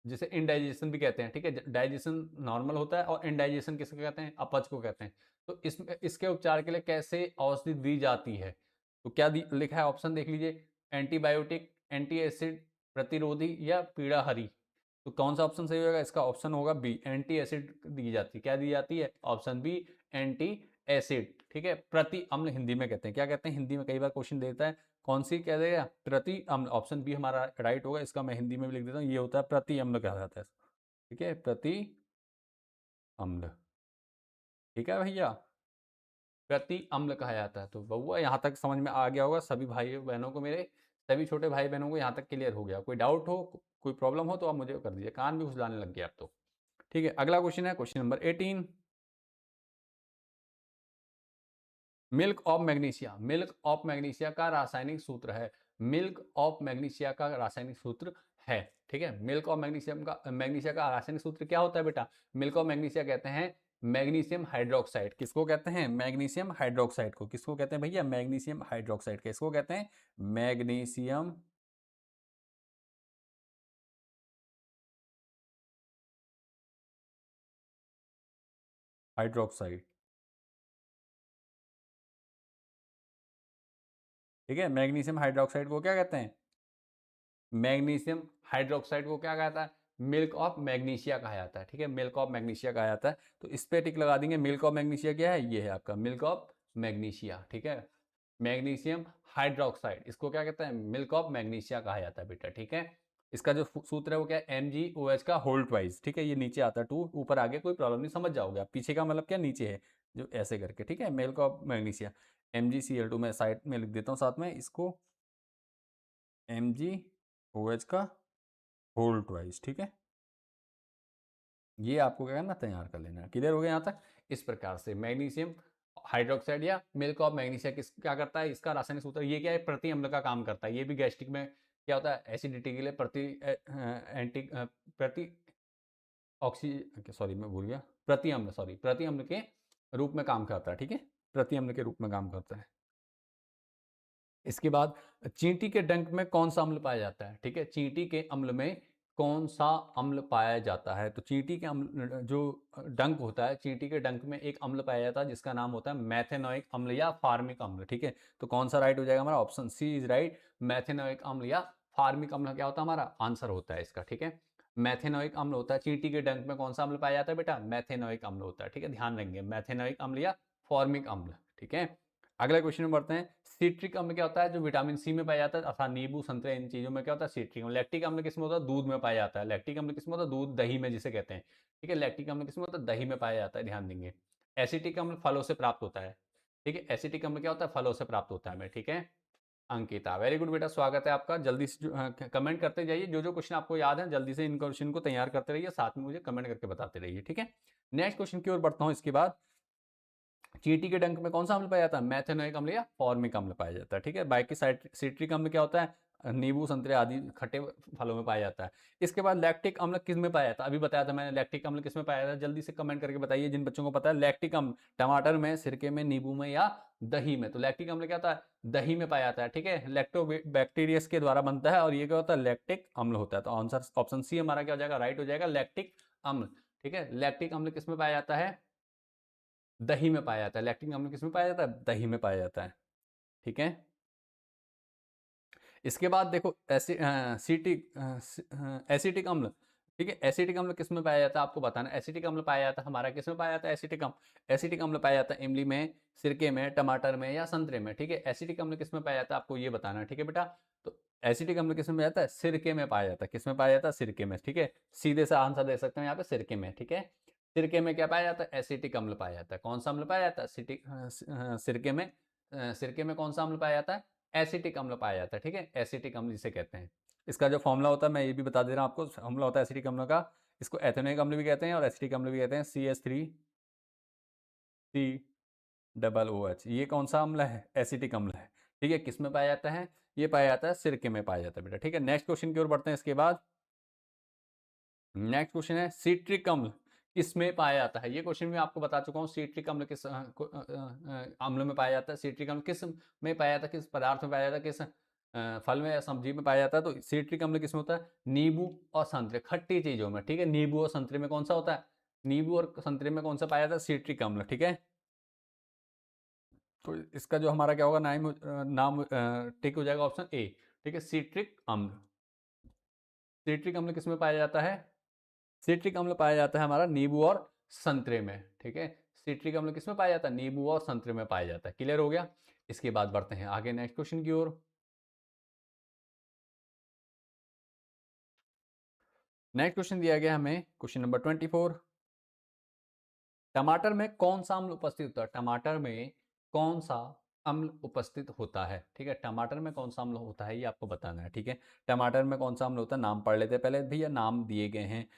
जिसे इंडाइजेशन भी कहते हैं, ठीक है। डाइजेशन नॉर्मल होता है और इंडाइजेशन किसको कहते हैं, अपच को कहते हैं। तो इसके उपचार के लिए कैसे औषधि दी जाती है, तो क्या लिखा है ऑप्शन देख लीजिए, एंटीबायोटिक, एंटी एसिड, प्रतिरोधी या पीड़ाहरी। तो कौन सा ऑप्शन सही होगा, इसका ऑप्शन होगा बी, एंटी एसिड दी जाती है। क्या दी जाती है, ऑप्शन बी, एंटी एसिड, ठीक है। प्रति अम्ल हिंदी में कहते हैं, क्या कहते हैं हिंदी में, कई बार क्वेश्चन देता है कौन सी कह देगा, प्रति अम्ल। ऑप्शन बी हमारा राइट होगा, इसका मैं हिंदी में भी लिख देता हूँ, ये होता है प्रति अम्ल कहा जाता है, ठीक है, प्रति अम्ल, ठीक है भैया, प्रति अम्ल कहा जाता है। तो बउआ यहाँ तक समझ में आ गया होगा सभी भाई बहनों को, मेरे सभी छोटे भाई बहनों को यहाँ तक क्लियर हो गया। कोई डाउट हो, कोई प्रॉब्लम हो तो आप मुझे कर दीजिए, कान भी खुजलाने लग गया अब तो, ठीक है। अगला क्वेश्चन है question number 18, milk of magnesia, milk of magnesia का रासायनिक सूत्र है, मिल्क ऑफ मैग्नीशिया का रासायनिक सूत्र है, ठीक है। मिल्क ऑफ मैग्नीशिया का रासायनिक सूत्र क्या होता है बेटा, मिल्क ऑफ मैग्नीशिया कहते हैं मैग्नीशियम हाइड्रोक्साइड। किसको कहते हैं, मैग्नीशियम हाइड्रोक्साइड को। किसको कहते हैं भैया, मैग्नीशियम हाइड्रोक्साइड। किसको कहते हैं, मैग्नीशियम हाइड्रोक्साइड, ठीक है। मैग्नीशियम हाइड्रोक्साइड को क्या कहते हैं, मैग्नीशियम हाइड्रोक्साइड को क्या कहता है, मिल्क ऑफ मैग्नीशिया कहा जाता है, ठीक है। मिल्क ऑफ मैग्नीशिया कहा जाता है, तो इस पे टिक लगा देंगे। मिल्क ऑफ मैग्नीशिया क्या है, ये है आपका मिल्क ऑफ मैग्नीशिया, ठीक है। मैग्नीशियम हाइड्रोक्साइड, इसको क्या कहते हैं, मिल्क ऑफ मैग्नीशिया कहा जाता है बेटा, ठीक है। इसका जो सूत्र है वो क्या है, MgOH का होल ट्वाइस, ठीक है। ये नीचे आता है 2, ऊपर आगे कोई प्रॉब्लम नहीं, समझ जाओगे आप। पीछे का मतलब क्या, नीचे है जो ऐसे करके, ठीक है। मिल्क ऑफ मैग्नीशिया, MgCl2 मैं साइड में लिख देता हूँ साथ में इसको, MgOH का होल ट्वाइस, ठीक है। ये आपको क्या करना, तैयार कर लेना। क्लियर हो गया यहाँ तक। इस प्रकार से मैग्नीशियम हाइड्रोक्साइड या मिल्क ऑफ मैग्नीशिया किस क्या करता है, इसका रासायनिक सूत्र ये क्या है, प्रति अम्ल का काम करता है। ये भी गैस्ट्रिक में क्या होता है, एसिडिटी के लिए प्रति ऑक्सी सॉरी मैं भूल गया, प्रति अम्ल, सॉरी प्रति अम्ल के रूप में काम करता है, ठीक है। प्रति अम्ल के रूप में काम करता है। इसके बाद चींटी के डंक में कौन सा अम्ल पाया जाता है, ठीक है। चींटी के अम्ल में कौन सा अम्ल पाया जाता है, तो चींटी के अम्ल जो डंक होता है, चींटी के डंक में एक अम्ल पाया जाता है जिसका नाम होता है मैथेनोइक अम्ल या फार्मिक अम्ल, ठीक है। तो कौन सा राइट हो जाएगा हमारा, option C is right. Methanoic अम्ल या फार्मिक अम्ल क्या होता है, हमारा आंसर होता है इसका, ठीक है। मैथेनोइक अम्ल होता है चींटी के डंक में, कौन सा अम्ल पाया जाता है बेटा, मैथेनोइक अम्ल होता है, ठीक है। ध्यान रखेंगे, मैथेनोइक अम्ल या फॉर्मिक अम्ल, ठीक है। अगला क्वेश्चन में बढ़ते हैं। सिट्रिक अम्ल क्या होता है, जो विटामिन सी में पाया जाता है, अर्थात नींबू, संतरे, इन चीजों में क्या होता है, सिट्रिक अम्ल। लैक्टिक अम्ल किसमें होता है, दूध में पाया जाता है। लैक्टिक अम्ल किसमें होता है, दूध, दही में जिसे कहते हैं, ठीक है। लैक्टिक अम्ल किसमें होता है, दही में पाया जाता है, ध्यान देंगे। एसिटिक अम्ल फलों से प्राप्त होता है, ठीक है। एसिटिक अम्ल क्या होता है, फलों से प्राप्त होता है, ठीक है। अंकिता, वेरी गुड बेटा, स्वागत है आपका। जल्दी से कमेंट करते जाइए, जो जो क्वेश्चन आपको याद है जल्दी से इन क्वेश्चन को तैयार करते रहिए, साथ में मुझे कमेंट करके बताते रहिए, ठीक है। नेक्स्ट क्वेश्चन की ओर बढ़ता हूँ। इसके बाद चींटी के डंक में कौन सा अम्ल पाया जाता है, मैथेनोइक अम्ल या फॉर्मिक अम्ल पाया जाता है, ठीक है। बाकी सिट्रिक अम्ल क्या होता है, नींबू, संतरे आदि खट्टे फलों में पाया जाता है। इसके बाद लैक्टिक अम्ल किस में पाया जाता है, अभी बताया था मैंने, लैक्टिक अम्ल किस में पाया जाता है, जल्दी से कमेंट करके बताइए जिन बच्चों को पता है। लैक्टिक अम्ल टमाटर में, सिरके में, नींबू में या दही में। तो लैक्टिक अम्ल क्या होता है, दही में पाया जाता है, ठीक है। लैक्टोबैक्टीरियस के द्वारा बनता है और ये क्या होता है, लैक्टिक अम्ल होता है। तो आंसर ऑप्शन सी हमारा क्या हो जाएगा, राइट हो जाएगा, लैक्टिक अम्ल, ठीक है। लैक्टिक अम्ल किस में पाया जाता है, दही में पाया जाता है। लैक्टिक अम्ल किसमें पाया जाता है, दही में पाया जाता है, ठीक है। इसके बाद देखो एसिटिक अम्ल, ठीक है। एसिटिक अम्ल किसमें पाया जाता है आपको बताना। एसिटिक अम्ल पाया जाता है हमारा किसमें पाया जाता है, एसिटिक अम्ल पाया जाता है इमली में, सिरके में, टमाटर में या संतरे में, ठीक है। एसिटिक अम्ल किसमें पाया जाता है आपको ये बताना है, ठीक है बेटा। तो एसिटिक अम्ल किसमें पाया जाता है, सिरके में पाया जाता है। किसमें पाया जाता है, सिरके में, ठीक है। सीधे से आंसर दे सकते हैं यहाँ पे, सिरके में, ठीक है। सिरके में क्या पाया जाता है, एसिटिक अम्ल पाया जाता है। कौन सा अम्ल पाया जाता है, सिरके में, सिरके में कौन सा अम्ल पाया जाता है, एसिटिक अम्ल पाया जाता है, ठीक है। एसिटिक अम्ल जिसे कहते हैं। इसका जो फॉर्मूला होता है मैं ये भी बता दे रहा हूँ आपको, फॉर्मूला होता है एसिटिक अम्ल का, इसको एथेनोइक अम्ल भी कहते हैं और एसिटिक अम्ल भी कहते हैं, CH3COOH। ये कौन सा अम्ल है, एसिटिक अम्ल है, ठीक है। किस में पाया जाता है, ये पाया जाता है सिरके में पाया जाता है बेटा, ठीक है। नेक्स्ट क्वेश्चन की ओर बढ़ते हैं। इसके बाद नेक्स्ट क्वेश्चन है, सिट्रिक अम्ल किसमें पाया जाता है। ये क्वेश्चन भी आपको बता चुका हूँ, सिट्रिक अम्ल किस अम्ल में पाया जाता है। सिट्रिक अम्ल किस में पाया जाता है, किस पदार्थ में पाया जाता है, किस फल में या सब्जी में पाया जाता है। तो सिट्रिक अम्ल किसमें होता है? नींबू और संतरे, खट्टी चीजों में, ठीक है। नींबू और संतरे में कौन सा होता है? नींबू और संतरे में कौन सा पाया जाता है? सिट्रिक अम्ल, ठीक है। तो इसका जो हमारा क्या होगा, नाम टिक हो जाएगा ऑप्शन ए, ठीक है, सिट्रिक अम्ल। सिट्रिक अम्ल किसमें पाया जाता है? सिट्रिक अम्ल पाया जाता है हमारा नींबू और संतरे में, ठीक है। सिट्रिक अम्ल किसमें पाया जाता है? नींबू और संतरे में पाया जाता है। क्लियर हो गया? इसके बाद बढ़ते हैं आगे नेक्स्ट क्वेश्चन की ओर। नेक्स्ट क्वेश्चन दिया गया हमें क्वेश्चन नंबर 24। टमाटर में कौन सा अम्ल उपस्थित होता है? टमाटर में कौन सा अम्ल उपस्थित होता है, ठीक है। टमाटर में कौन सा अम्ल होता है ये आपको बताना है, ठीक है। टमाटर में कौन सा अम्ल होता है, नाम पढ़ लेते हैं पहले भैया। नाम दिए गए हैं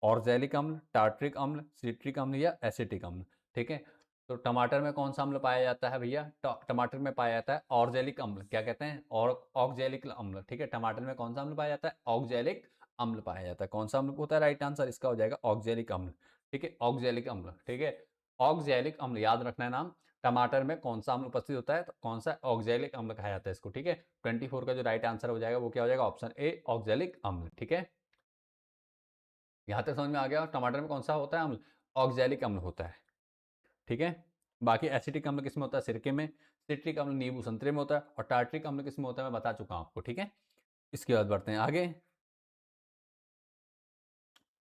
ऑर्जेलिक अम्ल, टार्ट्रिक अम्ल, सिट्रिक अम्ल या एसिटिक अम्ल, ठीक है। तो टमाटर में कौन सा अम्ल पाया जाता है भैया? टमाटर में पाया जाता है ऑर्जेलिक अम्ल। क्या कहते हैं? और ऑक्जेलिक अम्ल, ठीक है। टमाटर में कौन सा अम्ल पाया जाता है? ऑक्जेलिक अम्ल पाया जाता है। कौन सा अम्ल होता है? राइट आंसर इसका हो जाएगा ऑक्जेलिक अम्ल, ठीक है। ऑक्जेलिक अम्ल, ठीक है। ऑक्जेलिक अम्ल याद रखना है नाम। टमाटर में कौन सा अम्ल उपस्थित होता है? तो कौन सा? ऑक्जेलिक अम्ल कहा जाता है इसको, ठीक है। 24 का जो राइट आंसर हो जाएगा वो क्या हो जाएगा? ऑप्शन ए, ऑक्जेलिक अम्ल, ठीक है। यहां तक समझ में आ गया? टमाटर में कौन सा होता है अम्ल? ऑक्जेलिक अम्ल होता है, ठीक है। बाकी एसिटिक अम्ल किसमें होता है? सिरके में। सिट्रिक अम्ल नींबू संतरे में होता है। और टार्ट्रिक अम्ल किसमें होता है? मैं बता चुका हूं आपको, ठीक है। इसके बाद बढ़ते हैं आगे।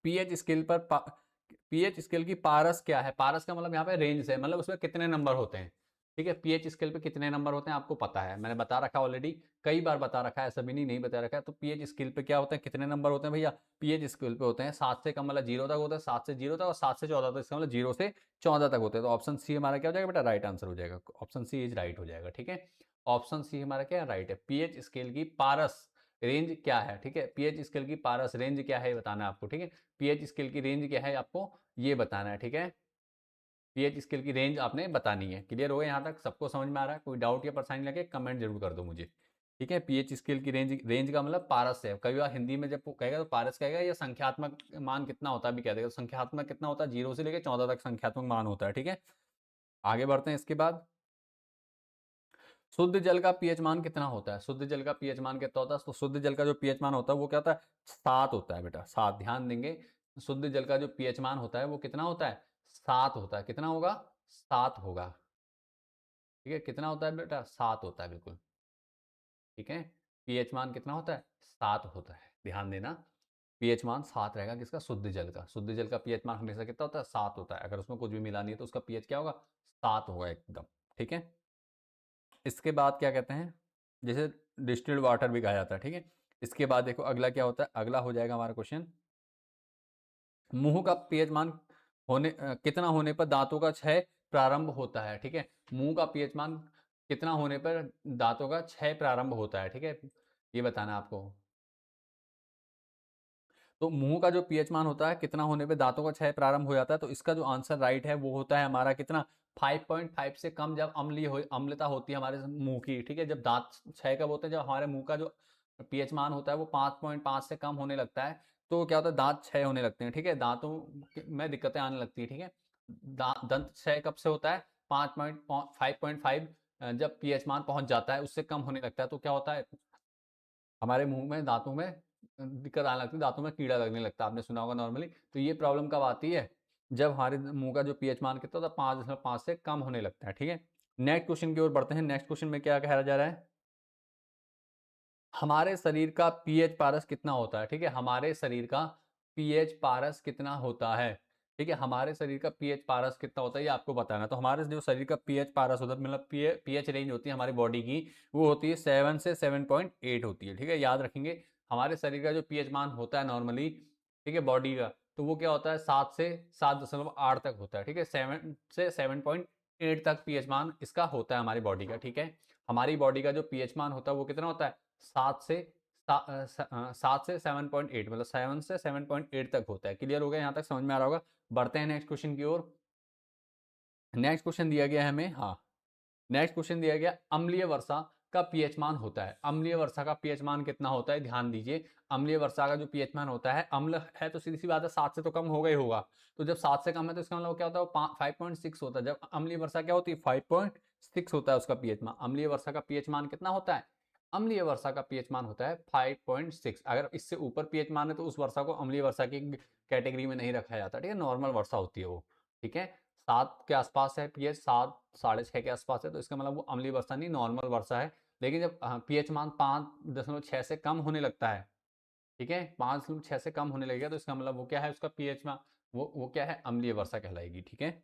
पीएच स्केल पर पीएच स्केल की पारस क्या है? पारस का मतलब यहाँ पे रेंज है, मतलब उसमें कितने नंबर होते हैं, ठीक है। पीएच स्केल पे कितने नंबर होते हैं आपको पता है, मैंने बता रखा ऑलरेडी, कई बार बता रखा है, ऐसा भी नहीं बता रखा है। तो पीएच स्केल पे क्या होते हैं, कितने नंबर होते हैं भैया? पीएच स्केल पे होते हैं 7 से कम मतलब 0 तक होता है, 7 से 0 तक, और 7 से 14 तक, इसका मतलब 0 से 14 तक होते हैं। तो ऑप्शन सी हमारा क्या हो जाएगा बेटा? राइट आंसर हो जाएगा। ऑप्शन सी इज राइट हो जाएगा, ठीक है। ऑप्शन सी हमारा क्या है? राइट है। पीएच स्केल की पारस रेंज क्या है, ठीक है। पीएच स्केल की पारस रेंज क्या है बताना है आपको, ठीक है। पीएच स्केल की रेंज क्या है आपको ये बताना है, ठीक है। पीएच स्केल की रेंज आपने बतानी है। क्लियर हो गया? यहाँ तक सबको समझ में आ रहा है? कोई डाउट या परेशानी लगे कमेंट जरूर कर दो मुझे, ठीक है। पीएच स्केल की रेंज, रेंज का मतलब पारस है। कई बार हिंदी में जब कहेगा तो पारस कहेगा, या संख्यात्मक मान कितना होता है भी कह देगा। संख्यात्मक कितना होता है? 0 से लेकर 14 तक संख्यात्मक मान होता है, ठीक है। आगे बढ़ते हैं इसके बाद। शुद्ध जल का पीएच मान कितना होता है? शुद्ध जल का पीएच मान कितना होता है? तो शुद्ध जल का जो पीएच मान होता है वो क्या होता है? 7 होता है बेटा, 7। ध्यान देंगे, शुद्ध जल का जो पीएच मान होता है वो कितना होता है? 7 होता है। कितना होगा? 7 होगा, ठीक है। कितना होता है बेटा? 7 होता है, बिल्कुल, ठीक है। पीएच मान कितना होता है? 7 होता है। ध्यान देना, पीएच मान 7 रहेगा किसका? शुद्ध जल का। शुद्ध जल का पीएच मान हमेशा कितना होता है? 7 होता है। अगर उसमें कुछ भी मिला नहीं है तो उसका पीएच क्या होगा? 7 होगा एकदम, ठीक है। इसके बाद क्या कहते हैं, जैसे डिस्टिल्ड वाटर भी कहा जाता है, ठीक है। इसके बाद देखो अगला क्या होता है, अगला हो जाएगा हमारा क्वेश्चन, मुंह का पीएच मान कितना होने पर दांतों का क्षय प्रारंभ होता है, ठीक है। मुंह का पीएच मान कितना होने पर दांतों का क्षय प्रारंभ होता है, ठीक है, ये बताना आपको। तो मुंह का जो पीएच मान होता है कितना होने पे दांतों का क्षय प्रारंभ हो जाता है, तो इसका जो आंसर राइट है वो होता है हमारा कितना? 5.5 से कम जब अम्लता होती है हमारे मुंह की, ठीक है। जब दांत क्षय कब होते हैं? जब हमारे मुंह का जो पीएच मान होता है वो 5.5 से कम होने लगता है, तो क्या होता है? दांत क्षय होने लगते हैं, ठीक है। दांतों में दिक्कतें आने लगती है, ठीक है। दंत क्षय कब से होता है? 5.5 जब पीएच मान पहुंच जाता है, उससे कम होने लगता है, तो क्या होता है? हमारे मुंह में, दांतों में दिक्कत आने लगती है, दांतों में कीड़ा लगने लगता है, आपने सुना होगा नॉर्मली। तो ये प्रॉब्लम कब आती है? जब हमारे मुंह का जो पीएच मान कितना होता है? 5.5 से कम होने लगता है, ठीक है। नेक्स्ट क्वेश्चन की ओर बढ़ते हैं। नेक्स्ट क्वेश्चन में क्या कहा जा रहा है, हमारे शरीर का पीएच पारस कितना होता है, ठीक है। हमारे शरीर का पीएच पारस कितना होता है, ठीक है। हमारे शरीर का पीएच पारस कितना होता है ये आपको बताना है। तो हमारे जो शरीर का पीएच पारस होता है, मतलब पीएच रेंज होती है हमारी बॉडी की, वो होती है 7 से 7.8 होती है, ठीक है। याद रखेंगे, हमारे शरीर का जो पीएच मान होता है नॉर्मली, ठीक है, बॉडी का, तो वो क्या होता है? 7 से 7.8 तक होता है, ठीक है। 7 से 7.8 तक पीएच मान इसका होता है हमारी बॉडी का, ठीक है। हमारी बॉडी का जो पीएच मान होता है वो कितना होता है? 7 से 7.8, मतलब 7 से 7.8 तक होता है। क्लियर हो गया? यहाँ तक समझ में आ रहा होगा। बढ़ते हैं नेक्स्ट क्वेश्चन की ओर। नेक्स्ट क्वेश्चन दिया गया है हमें, हाँ, नेक्स्ट क्वेश्चन दिया गया, अम्लीय वर्षा का पीएच मान होता है। अम्लीय वर्षा का पीएच मान कितना होता है? ध्यान दीजिए, अम्लीय वर्षा का जो पीएच मान होता है, अम्ल है तो सीधी सी बात है 7 से तो कम होगा ही होगा। तो जब 7 से कम है तो इसका मतलब क्या होता है? वो 5.6 होता है। जब अम्लीय वर्षा क्या होती है? 5.6 होता है उसका पीएच मान। अम्लीय वर्षा का पीएच मान कितना होता है? अम्लीय वर्षा का पीएच मान होता है 5.6। अगर इससे ऊपर पीएच मान है तो उस वर्षा को अम्लीय वर्षा की कैटेगरी में नहीं रखा जाता, ठीक है, नॉर्मल वर्षा होती है वो, ठीक है। 7 के आसपास है पीएच, 7 साढ़े 6 के आसपास है तो इसका मतलब वो अम्लीय वर्षा नहीं, नॉर्मल वर्षा है। लेकिन जब पीएच मान 5.6 से कम होने लगता है, ठीक है, 5.6 से कम होने लगेगा तो इसका मतलब वो क्या है, उसका पीएच मान वो क्या है, अम्लीय वर्षा कहलाएगी, ठीक है।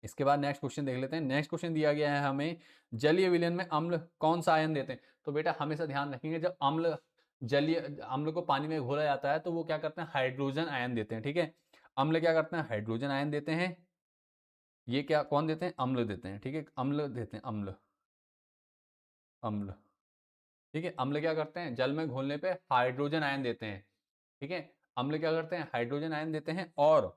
इसके बाद नेक्स्ट क्वेश्चन देख लेते हैं। नेक्स्ट क्वेश्चन दिया गया है हमें, जलीय विलयन में अम्ल कौन सा आयन देते हैं। तो बेटा हमेशा ध्यान रखेंगे, जब जलीय अम्ल को पानी में घोला जाता है तो वो क्या करते हैं, हाइड्रोजन आयन देते हैं, ठीक है। अम्ल क्या करते हैं, हाइड्रोजन आयन देते हैं। ये क्या कौन देते हैं, अम्ल देते हैं, ठीक है, अम्ल देते हैं, अम्ल अम्ल, ठीक है। अम्ल क्या करते हैं, जल में घोलने पे हाइड्रोजन आयन देते हैं, ठीक है। अम्ल क्या करते हैं, हाइड्रोजन आयन देते हैं। और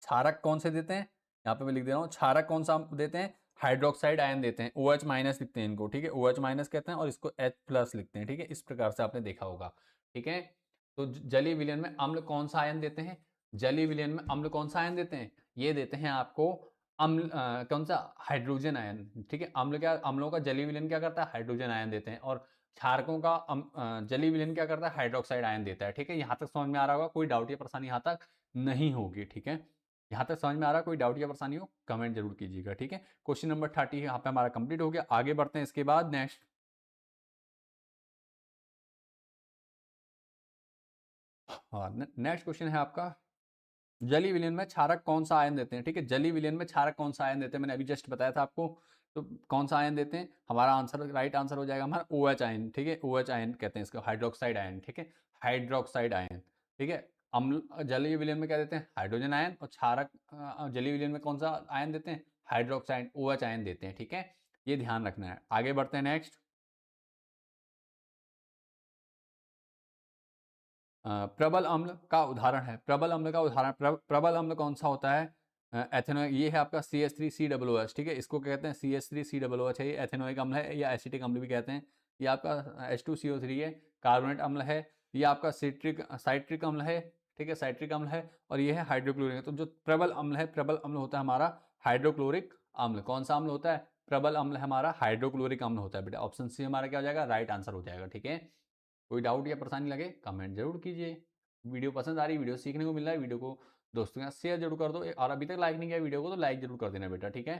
क्षारक कौन से देते हैं, यहाँ पे मैं लिख दे रहा हूँ, क्षारक कौन सा देते हैं, हाइड्रोक्साइड आयन देते हैं। OH माइनस लिखते हैं इनको, ठीक है, OH माइनस कहते हैं और इसको H प्लस लिखते हैं, ठीक है। इस प्रकार से आपने देखा होगा, ठीक है। तो जलीय विलयन में अम्ल कौन सा आयन देते हैं, जलीय विलयन में अम्ल कौन सा आयन देते हैं, ये देते हैं आपको अम्ल कौन सा, हाइड्रोजन आयन, ठीक है। अम्ल क्या, अम्लों का जलीय विलयन क्या करता है, हाइड्रोजन आयन देते हैं। और क्षारकों का जलीय विलयन क्या करता है, हाइड्रोक्साइड आयन देता है, ठीक है। यहाँ तक समझ में आ रहा होगा, कोई डाउट या परेशानी यहाँ तक नहीं होगी, ठीक है। यहाँ तक समझ में आ रहा है, कोई डाउट या परेशानी हो कमेंट जरूर कीजिएगा, ठीक है। क्वेश्चन नंबर 30 यहाँ पे हमारा कंप्लीट हो गया। आगे बढ़ते हैं इसके बाद नेक्स्ट। हाँ, नेक्स्ट क्वेश्चन है आपका, जलीय विलयन में क्षारक कौन सा आयन देते हैं, ठीक है। जलीय विलयन में क्षारक कौन सा आयन देते हैं, मैंने अभी जस्ट बताया था आपको। तो कौन सा आयन देते हैं, हमारा आंसर, राइट आंसर हो जाएगा हमारा OH आयन, ठीक है। OH आयन कहते हैं इसको, हाइड्रोक्साइड आयन, ठीक है, हाइड्रोक्साइड आयन, ठीक है। अम्ल जलीय विलयन में क्या देते हैं, हाइड्रोजन आयन। और क्षारक जलीय विलयन में कौन सा आयन देते हैं, हाइड्रोक्साइड OH आयन देते हैं, ठीक है। ये ध्यान रखना है। आगे बढ़ते हैं नेक्स्ट। प्रबल अम्ल का उदाहरण है, प्रबल अम्ल का उदाहरण, प्रबल अम्ल कौन सा होता है, एथेनोइक, ये है आपका CH3COOH, ठीक है। इसको कहते हैं CH3COOH है, ये एथेनोइक अम्ल है या एसिटिक अम्ल भी कहते हैं। ये आपका H2CO3 है, कार्बोनेट अम्ल है। ये आपका साइट्रिक अम्ल है, ठीक है, साइट्रिक अम्ल है। और ये है हाइड्रोक्लोरिक। तो जो प्रबल अम्ल है, प्रबल अम्ल होता है हमारा हाइड्रोक्लोरिक अम्ल। कौन सा अम्ल होता है, प्रबल अम्ल हमारा हाइड्रोक्लोरिक अम्ल होता है बेटा। ऑप्शन सी हमारा क्या हो जाएगा, राइट आंसर हो जाएगा, ठीक है। कोई डाउट या परेशानी लगे कमेंट जरूर कीजिए। वीडियो पसंद आ रही, वीडियो सीखने को मिल रहा है, वीडियो को दोस्तों के साथ शेयर जरूर कर दो। और अभी तक लाइक नहीं किया वीडियो को तो लाइक जरूर कर देना बेटा, ठीक है।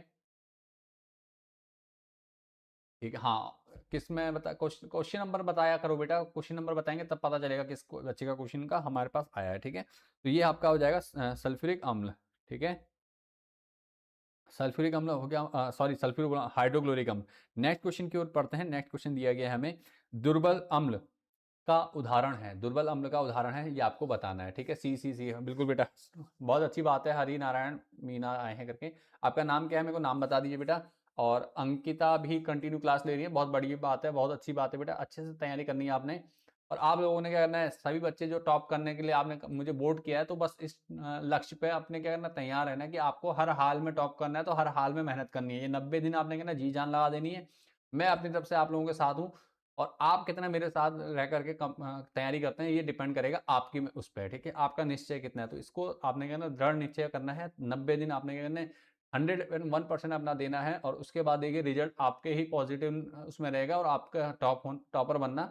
ठीक है, हाँ, किस में बता, क्वेश्चन नंबर बताया करो बेटा, क्वेश्चन नंबर बताएंगे तब पता चलेगा किस बच्चे का क्वेश्चन का हमारे पास आया है, ठीक है। तो ये आपका हो जाएगा सल्फ्यूरिक अम्ल, ठीक है। सल्फ्यूरिक अम्ल हो गया, सॉरी सल्फ्यूरिक हाइड्रोक्लोरिक अम्ल। नेक्स्ट क्वेश्चन की ओर पढ़ते हैं। नेक्स्ट क्वेश्चन दिया गया है हमें, दुर्बल अम्ल का उदाहरण है, दुर्बल अम्ल का उदाहरण है, ये आपको बताना है, ठीक है। सी बिल्कुल बेटा, बहुत अच्छी बात है, हरि नारायण मीना आए हैं करके। आपका नाम क्या है, मेरे को नाम बता दीजिए बेटा। और अंकिता भी कंटिन्यू क्लास ले रही है, बहुत बड़ी बात है, बहुत अच्छी बात है बेटा, अच्छे से तैयारी करनी है आपने। और आप लोगों ने क्या करना है, सभी बच्चे जो टॉप करने के लिए आपने मुझे वोट किया है, तो बस इस लक्ष्य पे आपने क्या करना, तैयार रहना है कि आपको हर हाल में टॉप करना है, तो हर हाल में मेहनत करनी है। ये 90 दिन आपने कहना जी जान लगा देनी है। मैं अपनी तरफ से आप लोगों के साथ हूँ। और आप कितना मेरे साथ रह करके तैयारी करते हैं, ये डिपेंड करेगा आपकी उस पर, ठीक है। आपका निश्चय कितना है, तो इसको आपने कहना दृढ़ निश्चय करना है। 90 दिन आपने कहना 101% अपना देना है। और उसके बाद देखिए रिजल्ट आपके ही पॉजिटिव उसमें रहेगा और आपका टॉपर बनना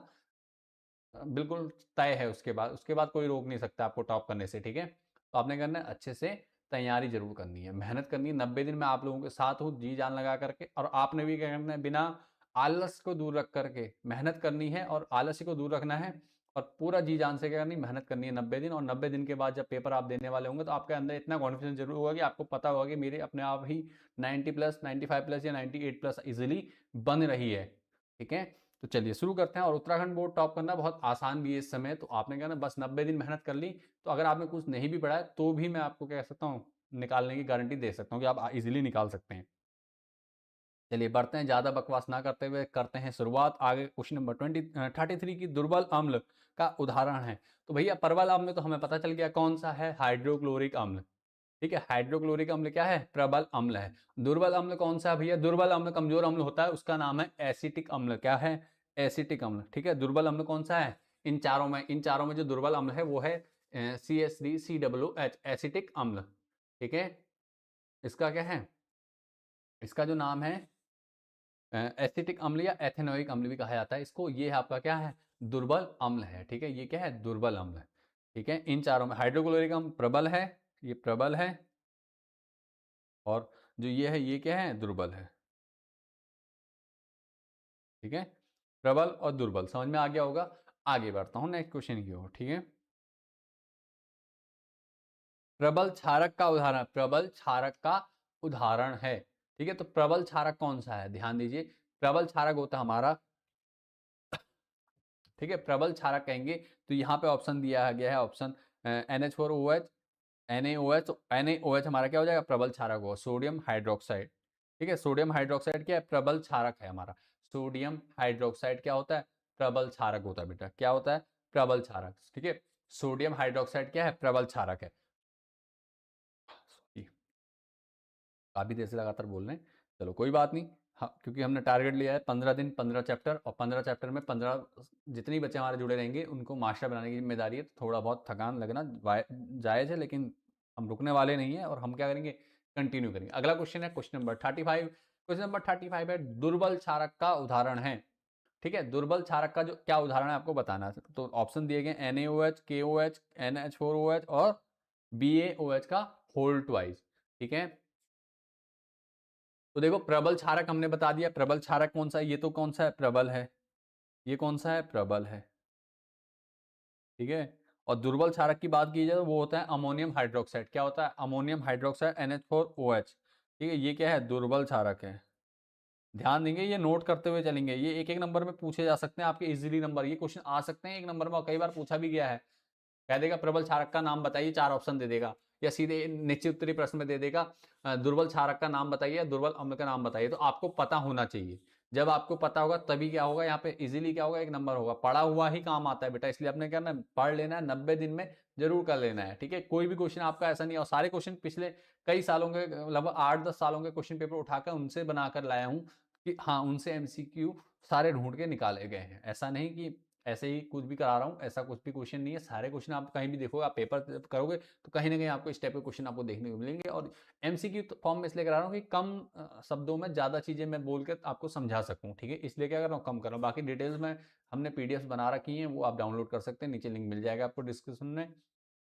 बिल्कुल तय है। उसके बाद कोई रोक नहीं सकता आपको टॉप करने से, ठीक है। तो आपने करना है अच्छे से तैयारी जरूर करनी है, मेहनत करनी है। 90 दिन में आप लोगों के साथ हूँ जी जान लगा करके। और आपने भी क्या करना है, बिना आलस को दूर रख करके मेहनत करनी है और आलस्य को दूर रखना है। और पूरा जी जान से क्या करनी, मेहनत करनी है 90 दिन। और 90 दिन के बाद जब पेपर आप देने वाले होंगे तो आपके अंदर इतना कॉन्फिडेंस जरूर होगा कि आपको पता होगा कि मेरे अपने आप ही 90 प्लस, 95 प्लस या 98 प्लस इजिली बन रही है, ठीक है। तो चलिए शुरू करते हैं। और उत्तराखंड बोर्ड टॉप करना बहुत आसान भी है इस समय। तो आपने क्या ना, बस 90 दिन मेहनत कर ली, तो अगर आपने कुछ नहीं भी पढ़ा है तो भी मैं आपको कह सकता हूँ, निकालने की गारंटी दे सकता हूँ कि आप इजीली निकाल सकते हैं। चलिए बढ़ते हैं, ज़्यादा बकवास ना करते हुए करते हैं शुरुआत। आगे क्वेश्चन नंबर 33 की, दुर्बल अम्ल का उदाहरण है। तो भैया प्रबल अम्ल तो हमें पता चल गया कौन सा है, हाइड्रोक्लोरिक अम्ल, ठीक है। हाइड्रोक्लोरिक अम्ल क्या है, प्रबल अम्ल है। दुर्बल अम्ल कौन सा है भैया, दुर्बल अम्ल कमजोर अम्ल होता है, उसका नाम है एसिटिक अम्ल। क्या है, एसिटिक अम्ल, ठीक है। दुर्बल अम्ल कौन सा है, इन चारों में जो दुर्बल अम्ल है वो है CH3COOH, एसिटिक अम्ल, ठीक है। इसका क्या है, इसका जो नाम है एसिटिक अम्ल या एथेनोइक अम्ल भी कहा जाता है इसको। ये है आपका क्या है, दुर्बल अम्ल है, ठीक है, ये क्या है, दुर्बल अम्ल है, ठीक है। इन चारों में हाइड्रोक्लोरिक अम्ल प्रबल है, ये प्रबल है, और जो ये है ये क्या है, दुर्बल है, ठीक है। प्रबल और दुर्बल समझ में आ गया होगा। आगे बढ़ता हूं नेक्स्ट क्वेश्चन की ओर, ठीक है। प्रबल क्षारक का उदाहरण, प्रबल क्षारक का उदाहरण है, ठीक है। तो प्रबल क्षारक कौन सा है, ध्यान दीजिए। प्रबल क्षारक होता है हमारा, ठीक है, प्रबल क्षारक कहेंगे तो यहाँ पे ऑप्शन दिया गया है, ऑप्शन NH4OH, NaOH। तो NaOH हमारा क्या हो जाएगा, प्रबल क्षारक होगा, सोडियम हाइड्रोक्साइड, ठीक है। सोडियम हाइड्रोक्साइड क्या है, प्रबल क्षारक है हमारा। सोडियम हाइड्रोक्साइड क्या होता है, प्रबल क्षारक होता है बेटा, क्या होता है, प्रबल क्षारक, ठीक है। सोडियम हाइड्रोक्साइड क्या है, प्रबल क्षारक है। काफी देर से लगातार बोल रहे हैं, चलो कोई बात नहीं। हाँ, क्योंकि हमने टारगेट लिया है 15 दिन 15 चैप्टर, और 15 चैप्टर में 15 जितनी बच्चे हमारे जुड़े रहेंगे उनको मास्टर बनाने की जिम्मेदारी है। तो थोड़ा बहुत थकान लगना जायज़ है, लेकिन हम रुकने वाले नहीं है, और हम क्या करेंगे, कंटिन्यू करेंगे। अगला क्वेश्चन है क्वेश्चन नंबर 35। क्वेश्चन नंबर 35 है, दुर्बल क्षारक का उदाहरण है, ठीक है। दुर्बल क्षारक का जो क्या उदाहरण है आपको बताना है। तो ऑप्शन दिए गए NaOH, KOH, NH4OH और BaOH का होल ट्वाइस, ठीक है। तो देखो प्रबल क्षारक हमने बता दिया, प्रबल क्षारक कौन सा है, ये तो कौन सा है, प्रबल है, ये कौन सा है, प्रबल है, ठीक है। और दुर्बल क्षारक की बात की जाए तो वो होता है अमोनियम हाइड्रोक्साइड, क्या होता है, अमोनियम हाइड्रोक्साइड NH4OH, ठीक है। ये क्या है, दुर्बल क्षारक है। ध्यान देंगे, ये नोट करते हुए चलेंगे, ये एक एक नंबर में पूछे जा सकते हैं आपके इजीली, नंबर ये क्वेश्चन आ सकते हैं एक नंबर में, और कई बार पूछा भी गया है। कह देगा प्रबल क्षारक का नाम बताइए, 4 ऑप्शन दे देगा, या सीधे निश्चित उत्तरीय प्रश्न में दे देगा दुर्बल क्षारक का नाम बताइए, दुर्बल अम्ल का नाम बताइए। तो आपको पता होना चाहिए, जब आपको पता होगा तभी क्या होगा, यहाँ पे इजीली क्या होगा, एक नंबर होगा। पढ़ा हुआ ही काम आता है बेटा, इसलिए आपने क्या ना पढ़ लेना है, 90 दिन में जरूर कर लेना है, ठीक है। कोई भी क्वेश्चन आपका ऐसा नहीं है, और सारे क्वेश्चन पिछले कई सालों के, लगभग 8-10 सालों के क्वेश्चन पेपर उठाकर उनसे बनाकर लाया हूँ, कि हाँ उनसे MCQ सारे ढूंढ के निकाले गए हैं। ऐसा नहीं कि ऐसे ही कुछ भी करा रहा हूँ, ऐसा कुछ भी क्वेश्चन नहीं है। सारे क्वेश्चन आप कहीं भी देखोगे, आप पेपर करोगे तो कहीं ना कहीं आपको इस टाइप के क्वेश्चन आपको देखने को मिलेंगे। और MCQ फॉर्म में इसलिए करा रहा हूँ कि कम शब्दों में ज़्यादा चीज़ें मैं बोल के आपको समझा सकूँ, ठीक है, इसलिए क्या कर रहा हूँ, कम कर रहा हूँ। बाकी डिटेल्स में हमने PDF बना रखी हैं, वो आप डाउनलोड कर सकते हैं, नीचे लिंक मिल जाएगा आपको डिस्क्रिप्शन में,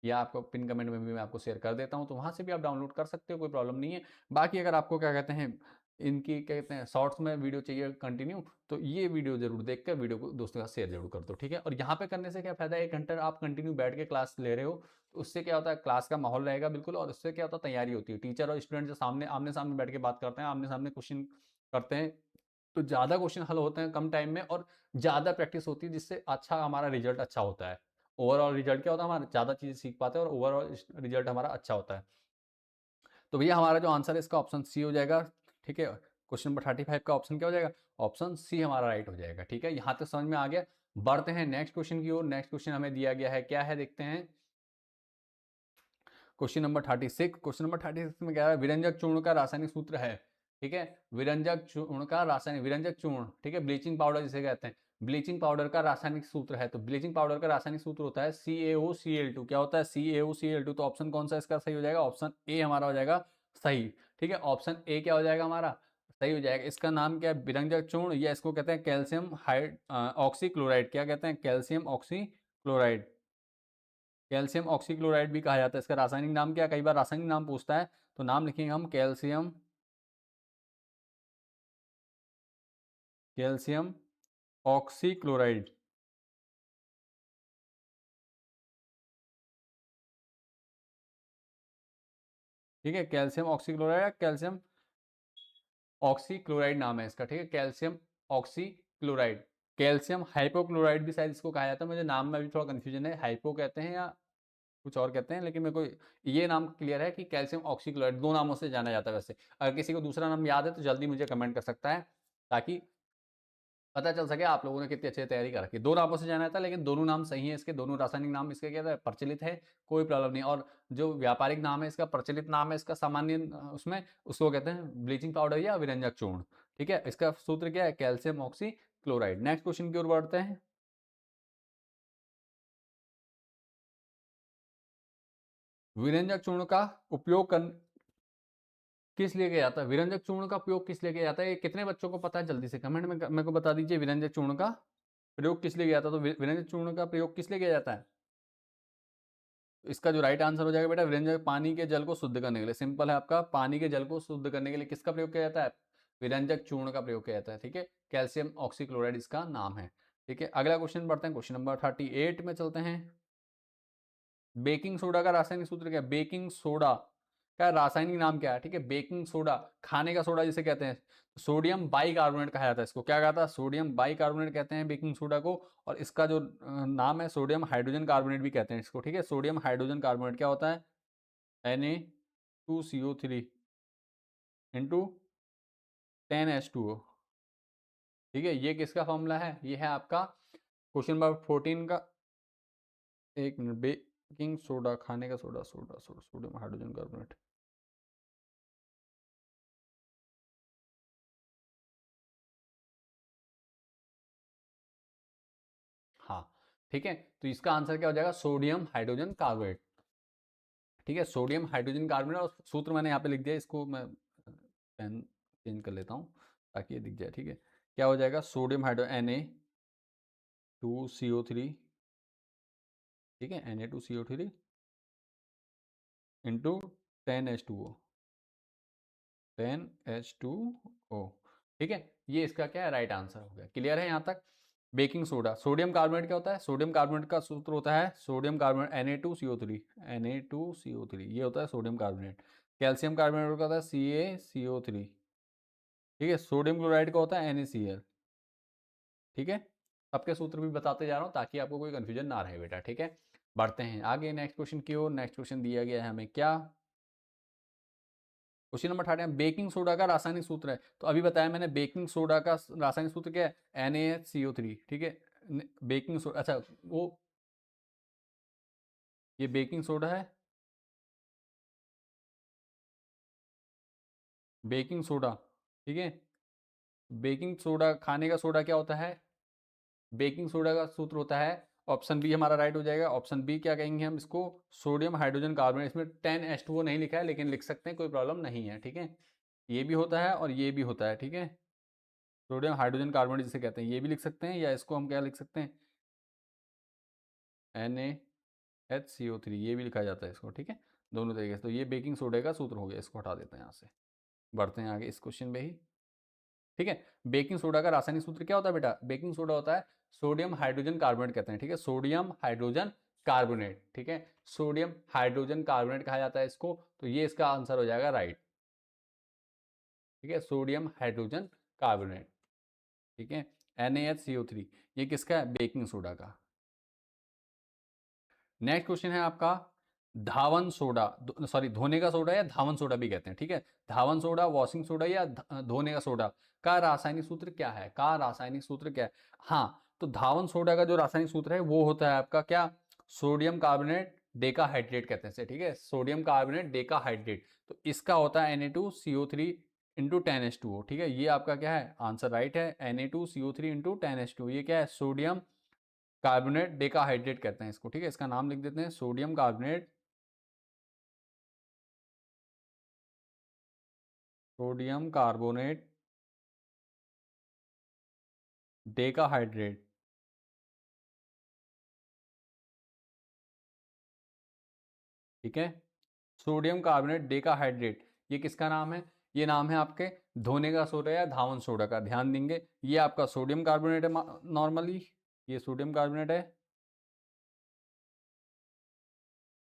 या आपको पिन कमेंट में भी मैं आपको शेयर कर देता हूँ, तो वहाँ से भी आप डाउनलोड कर सकते हो, कोई प्रॉब्लम नहीं है। बाकी अगर आपको क्या कहते हैं, इनकी क्या कहते हैं, शॉर्ट्स में वीडियो चाहिए कंटिन्यू, तो ये वीडियो जरूर देख कर वीडियो को दोस्तों के साथ शेयर जरूर कर दो, ठीक है। और यहाँ पे करने से क्या फायदा है, 1 घंटा आप कंटिन्यू बैठ के क्लास ले रहे हो, तो उससे क्या होता है, क्लास का माहौल रहेगा बिल्कुल, और उससे क्या होता है, तैयारी होती है। टीचर और स्टूडेंट जो सामने आमने सामने बैठ के बात करते हैं, आमने सामने क्वेश्चन करते हैं, तो ज़्यादा क्वेश्चन हल होते हैं कम टाइम में, और ज़्यादा प्रैक्टिस होती है, जिससे अच्छा हमारा रिजल्ट अच्छा होता है। ओवरऑल रिजल्ट क्या होता है, हमारा ज़्यादा चीज़ें सीख पाते हैं, और ओवरऑल रिजल्ट हमारा अच्छा होता है। तो भैया हमारा जो आंसर है इसका ऑप्शन सी हो जाएगा, ठीक है। क्वेश्चन नंबर 35 का ऑप्शन क्या हो जाएगा, ऑप्शन सी हमारा राइट हो जाएगा, ठीक है। यहाँ तक समझ में आ गया। बढ़ते हैं नेक्स्ट क्वेश्चन की ओर। नेक्स्ट क्वेश्चन हमें दिया गया है, क्या है देखते हैं। Question number 36। क्वेश्चन नंबर 36 में क्या है, विरंजक चूर्ण का रासायनिक सूत्र है, ठीक है। विरंजक चूर्ण का रासायनिक, विरंजक चूर्ण, ठीक है, ब्लीचिंग पाउडर जिसे कहते हैं, ब्लीचिंग पाउडर का रासायनिक सूत्र है। तो ब्लीचिंग पाउडर का रासायनिक सूत्र होता है CaOCl2। क्या होता है, CaOCl2। तो ऑप्शन कौन सा इसका सही हो जाएगा, ऑप्शन ए हमारा हो जाएगा सही, ठीक है। ऑप्शन ए क्या हो जाएगा हमारा, सही हो जाएगा। इसका नाम क्या है, विरंजक चूर्ण, या इसको कहते हैं कैल्शियम ऑक्सीक्लोराइड। क्या कहते हैं, कैल्शियम ऑक्सीक्लोराइड, कैल्शियम ऑक्सीक्लोराइड भी कहा जाता है। इसका रासायनिक नाम क्या है, कई बार रासायनिक नाम पूछता है, तो नाम लिखेंगे हम कैल्शियम, कैल्शियम ऑक्सीक्लोराइड, ठीक है। कैल्शियम ऑक्सीक्लोराइड, कैल्शियम ऑक्सीक्लोराइड नाम है इसका, ठीक है, कैल्शियम ऑक्सीक्लोराइड। कैल्शियम हाइपोक्लोराइड भी शायद इसको कहा जाता है, मुझे नाम में भी थोड़ा कंफ्यूजन है, हाइपो कहते हैं या कुछ और कहते हैं, लेकिन मेरे को ये नाम क्लियर है कि कैल्शियम ऑक्सीक्लोराइड, दो नामों से जाना जाता है। वैसे अगर किसी को दूसरा नाम याद है तो जल्दी मुझे कमेंट कर सकता है, ताकि पता चल सके आप लोगों ने कितनी अच्छी तैयारी कर रखी है। दो नामों से जाना था, लेकिन दोनों नाम सही है इसके, दोनों रासायनिक नाम इसके क्या है, प्रचलित है, कोई प्रॉब्लम नहीं। और जो व्यापारिक नाम है इसका, प्रचलित नाम है इसका सामान्य उसमें, उसको कहते हैं ब्लीचिंग पाउडर या विरंजक चूर्ण, ठीक है। इसका सूत्र क्या है, calcium oxy chloride. Next question की ओर बढ़ते हैं। विरंजक चूर्ण का उपयोग कर किस लिए किया जाता है? विरंजक चूर्ण का प्रयोग किस लिए किया जाता है? ये कितने बच्चों को पता है? जल्दी से कमेंट में मेरे को बता दीजिए, विरंजक चूर्ण का प्रयोग किस लिए किया जाता है? तो विरंजक चूर्ण का प्रयोग किस लिए किया जाता है? इसका जो राइट आंसर हो जाएगा बेटा, विरंजक पानी के जल को शुद्ध करने के लिए। सिंपल है आपका, पानी के जल को शुद्ध करने के लिए किसका प्रयोग किया जाता है? विरंजक चूर्ण का प्रयोग किया जाता है। ठीक है, कैल्शियम ऑक्सीक्लोराइड इसका नाम है। ठीक है, अगला क्वेश्चन बढ़ते हैं, क्वेश्चन नंबर 38 में चलते हैं। बेकिंग सोडा का रासायनिक सूत्र क्या है? बेकिंग सोडा का रासायनिक नाम क्या है? ठीक है, बेकिंग सोडा, खाने का सोडा जिसे कहते हैं, सोडियम बाइकार्बोनेट कहा जाता है इसको। क्या कहता है? सोडियम बाइकार्बोनेट कहते हैं बेकिंग सोडा को। और इसका जो नाम है, सोडियम हाइड्रोजन कार्बोनेट भी कहते हैं इसको। ठीक है, सोडियम हाइड्रोजन कार्बोनेट क्या होता है? Na2CO3 into 10H2O। ठीक है, ये किसका फॉर्मूला है? ये है आपका क्वेश्चन नंबर 14 का। एक मिनट, बेकिंग सोडा, खाने का सोडा, सोडियम हाइड्रोजन कार्बोनेट। हाँ, ठीक है, तो इसका आंसर क्या हो जाएगा? Sodium hydrogen carbonate. ठीक है, सोडियम हाइड्रोजन कार्बोनेट। और सूत्र मैंने यहाँ पे लिख दिया, इसको मैं पेन चेंज कर लेता हूँ ताकि ये दिख जाए। ठीक है, क्या हो जाएगा? Sodium hydro Na2CO3। ठीक है, Na2CO3 इंटू 10H2O, 10H2O। ठीक है, ये इसका क्या है? राइट आंसर हो गया। क्लियर है यहाँ तक? बेकिंग सोडा, सोडियम कार्बोनेट क्या होता है? सोडियम कार्बोनेट का सूत्र होता है सोडियम कार्बोनेट Na2CO3, Na2CO3 ये होता है सोडियम कार्बोनेट। कैल्शियम कार्बोनेट का होता है CaCO3। ठीक है, सोडियम क्लोराइड का होता है NaCl। ठीक है, सबके सूत्र भी बताते जा रहा हूँ ताकि आपको कोई कंफ्यूजन ना रहे बेटा। ठीक है, बढ़ते हैं आगे नेक्स्ट क्वेश्चन की ओर। नेक्स्ट क्वेश्चन दिया गया है हमें क्या? क्वेश्चन नंबर 38 बेकिंग सोडा का रासायनिक सूत्र है। तो अभी बताया मैंने, बेकिंग सोडा का रासायनिक सूत्र क्या है? NaHCO3। ठीक है, बेकिंग सोडा, अच्छा वो ये बेकिंग सोडा है, बेकिंग सोडा। ठीक है, बेकिंग सोडा, खाने का सोडा क्या होता है? बेकिंग सोडा का सूत्र होता है, ऑप्शन बी हमारा राइट हो जाएगा। ऑप्शन बी क्या कहेंगे हम इसको? Sodium hydrogen carbonate. इसमें 10H2O नहीं लिखा है, लेकिन लिख सकते हैं, कोई प्रॉब्लम नहीं है। ठीक है, ये भी होता है और ये भी होता है। ठीक है, सोडियम हाइड्रोजन कार्बोनेट जिसे कहते हैं, ये भी लिख सकते हैं, या इसको हम क्या लिख सकते हैं? NaHCO3 ये भी लिखा जाता है इसको। ठीक है, दोनों तरीके से। तो ये बेकिंग सोडा का सूत्र हो गया, इसको हटा देते हैं यहाँ से। बढ़ते हैं आगे इस क्वेश्चन में ही। ठीक है, बेकिंग सोडा का रासायनिक सूत्र क्या होता है बेटा? बेकिंग सोडा होता है सोडियम हाइड्रोजन कार्बोनेट कहते हैं। ठीक है, सोडियम हाइड्रोजन कार्बोनेट। ठीक है, सोडियम हाइड्रोजन कार्बोनेट कहा जाता है इसको। तो ये इसका आंसर हो जाएगा राइट। ठीक है, सोडियम हाइड्रोजन कार्बोनेट। ठीक है, NaHCO3 ये किसका है? बेकिंग सोडा का। नेक्स्ट क्वेश्चन है आपका धावन सोडा, सॉरी धोने का सोडा या धावन सोडा भी कहते हैं। ठीक है, धावन सोडा, वॉशिंग सोडा या धोने का सोडा का रासायनिक सूत्र क्या है? का रासायनिक सूत्र क्या है? हाँ, तो धावन सोडा का जो रासायनिक सूत्र है वो होता है आपका क्या? सोडियम कार्बोनेट डेकाहाइड्रेट कहते हैं इसे। ठीक है, सोडियम कार्बोनेट डेकाहाइड्रेट। तो इसका होता है Na2CO3 इंटू 10H2O। ठीक है, ये आपका क्या है? आंसर राइट है, Na2CO3 इंटू 10H2O। ये क्या है? सोडियम कार्बोनेट डेकाहाइड्रेट कहते हैं इसको। ठीक है, इसका नाम लिख देते हैं sodium carbonate, sodium carbonate decahydrate. ठीक है, सोडियम कार्बोनेट डेकाहाइड्रेट, ये किसका नाम है? ये नाम है आपके धोने का सोडा या धावन सोडा का। ध्यान देंगे, ये आपका सोडियम कार्बोनेट है नॉर्मली, ये सोडियम कार्बोनेट है,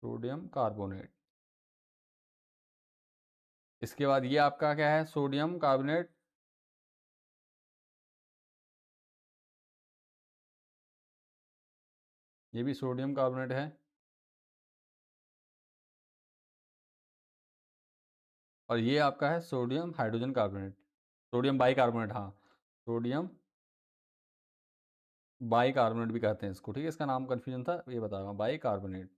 सोडियम कार्बोनेट। इसके बाद ये आपका क्या है? सोडियम कार्बोनेट, ये भी सोडियम कार्बोनेट है। और ये आपका है sodium hydrogen carbonate, sodium bicarbonate. हाँ, सोडियम बाइकार्बोनेट भी कहते हैं इसको। ठीक है, इसका नाम कन्फ्यूजन था, ये बता रहा हूँ, बाइकार्बोनेट।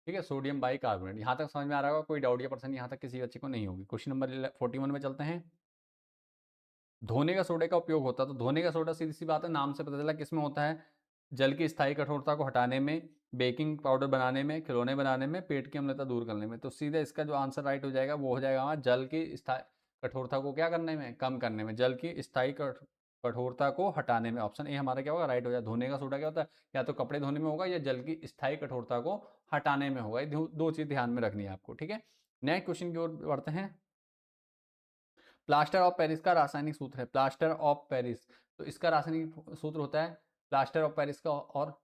ठीक है, सोडियम बाइकार्बोनेट। यहाँ तक समझ में आ रहा होगा, कोई डाउट या परेशानी यहाँ तक किसी बच्चे को नहीं होगी। क्वेश्चन नंबर 41 में चलते हैं। धोने का सोडे का उपयोग होता है, तो धोने का सोडा सीधी सी बात है, नाम से पता चला किसमें होता है? जल की स्थायी कठोरता को हटाने में बेकिंग पाउडर बनाने में, खिलौने बनाने में, पेट की अम्लता दूर करने में। तो सीधे इसका जो आंसर राइट हो जाएगा वो हो जाएगा हमारा जल की स्थायी कठोरता को क्या करने में, कम करने में, जल की स्थायी कठोरता को हटाने में। ऑप्शन ए हमारा क्या होगा, राइट हो जाएगा। धोने का सोडा क्या होता है, या तो कपड़े धोने में होगा या जल की स्थायी कठोरता को हटाने में होगा। ये दो चीज ध्यान में रखनी है आपको, ठीक है। नेक्स्ट क्वेश्चन की ओर बढ़ते हैं। प्लास्टर ऑफ पेरिस का रासायनिक सूत्र है, प्लास्टर ऑफ पेरिस, तो इसका रासायनिक सूत्र होता है प्लास्टर ऑफ पेरिस का और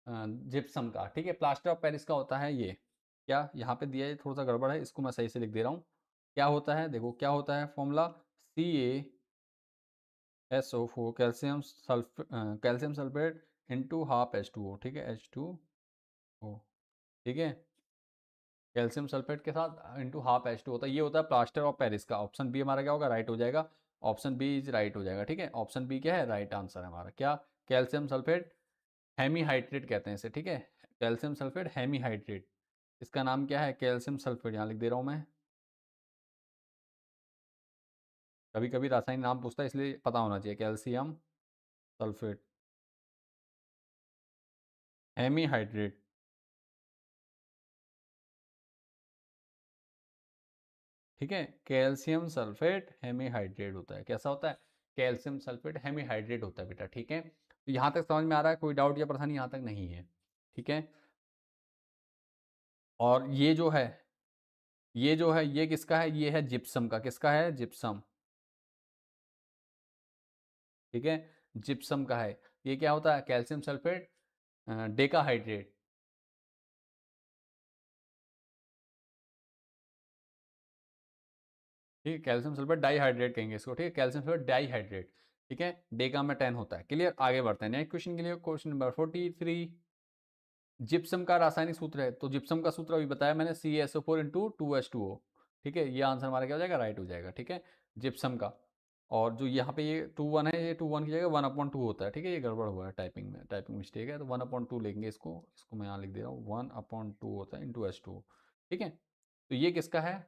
जिप्सम का, ठीक है। प्लास्टर ऑफ पेरिस का होता है ये, क्या यहाँ पे दिया है, थोड़ा सा गड़बड़ है, इसको मैं सही से लिख दे रहा हूँ। क्या होता है, देखो क्या होता है formula, CaSO4 calcium sulphate into half H2O, ठीक है, H2O, ठीक है, कैल्शियम सल्फेट के साथ इंटू हाफ H2 होता है, ये होता है प्लास्टर ऑफ पेरिस का। ऑप्शन बी हमारा क्या होगा, राइट हो जाएगा। ऑप्शन बी इज राइट हो जाएगा, ठीक है। ऑप्शन बी क्या है, राइट आंसर है हमारा, क्या, कैल्शियम सल्फेट हेमीहाइड्रेट कहते हैं इसे, ठीक है, कैल्शियम सल्फेट हेमीहाइड्रेट, इसका नाम क्या है, कैल्शियम सल्फेट, यहाँ लिख दे रहा हूँ मैं। कभी कभी रासायनिक नाम पूछता है इसलिए पता होना चाहिए, कैल्शियम सल्फेट हेमीहाइड्रेट, ठीक है, कैल्शियम सल्फेट हेमीहाइड्रेट होता है। कैसा होता है, कैल्शियम सल्फेट हेमीहाइड्रेट होता है बेटा, ठीक है। तो यहाँ तक समझ में आ रहा है, कोई डाउट या परेशानी यहाँ तक नहीं है, ठीक है। और ये किसका है, ये है जिप्सम का, किसका है, जिप्सम, ठीक है, जिप्सम का है। ये क्या होता है, कैल्शियम सल्फेट डेकाहाइड्रेट, ठीक है, कैल्शियम सल्फेट डाइहाइड्रेट कहेंगे इसको, ठीक है, कैल्शियम सल्फेट डाइहाइड्रेट, ठीक है, डेका में 10 होता है। क्लियर, आगे बढ़ते हैं नेक्स्ट क्वेश्चन के लिए। क्वेश्चन नंबर 43, जिप्सम का रासायनिक सूत्र है, तो जिप्सम का सूत्र अभी बताया मैंने, CaSO4 इंटू 2H2O, ठीक है, ये आंसर हमारा क्या हो जाएगा, राइट हो जाएगा, ठीक है, जिप्सम का। और जो यहाँ पे ये 2 1 है, ये 2 1 की जगह 1/2 होता है, ठीक है, ये गड़बड़ हुआ है टाइपिंग में, टाइपिंग मिस्टेक है, तो 1/2 लेंगे इसको, इसको मैं यहाँ लिख दे रहा हूँ, 1/2 होता है इंटू H2O, ठीक है। तो ये किसका है,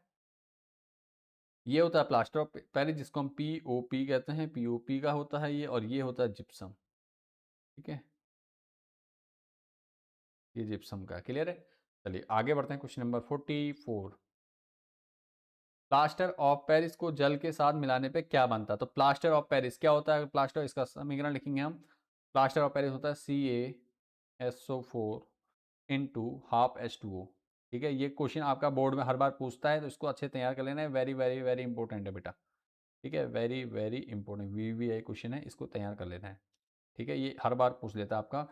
ये होता है प्लास्टर ऑफ पेरिस, जिसको हम POP कहते हैं, POP का होता है ये, और ये होता है जिप्सम, ठीक है, ये जिप्सम का, क्लियर है। चलिए आगे बढ़ते हैं, question number 44, plaster of Paris को जल के साथ मिलाने पे क्या बनता है, तो प्लास्टर ऑफ पेरिस क्या होता है, प्लास्टर, इसका समीकरण लिखेंगे हम, प्लास्टर ऑफ पेरिस होता है CaSO4 इंटू हाफ H2O, ठीक है। ये क्वेश्चन आपका बोर्ड में हर बार पूछता है, तो इसको अच्छे तैयार कर लेना है, वेरी वेरी वेरी इंपॉर्टेंट है बेटा, ठीक है, very very important VVI question है, इसको तैयार कर लेना है, ठीक है, ये हर बार पूछ लेता है आपका।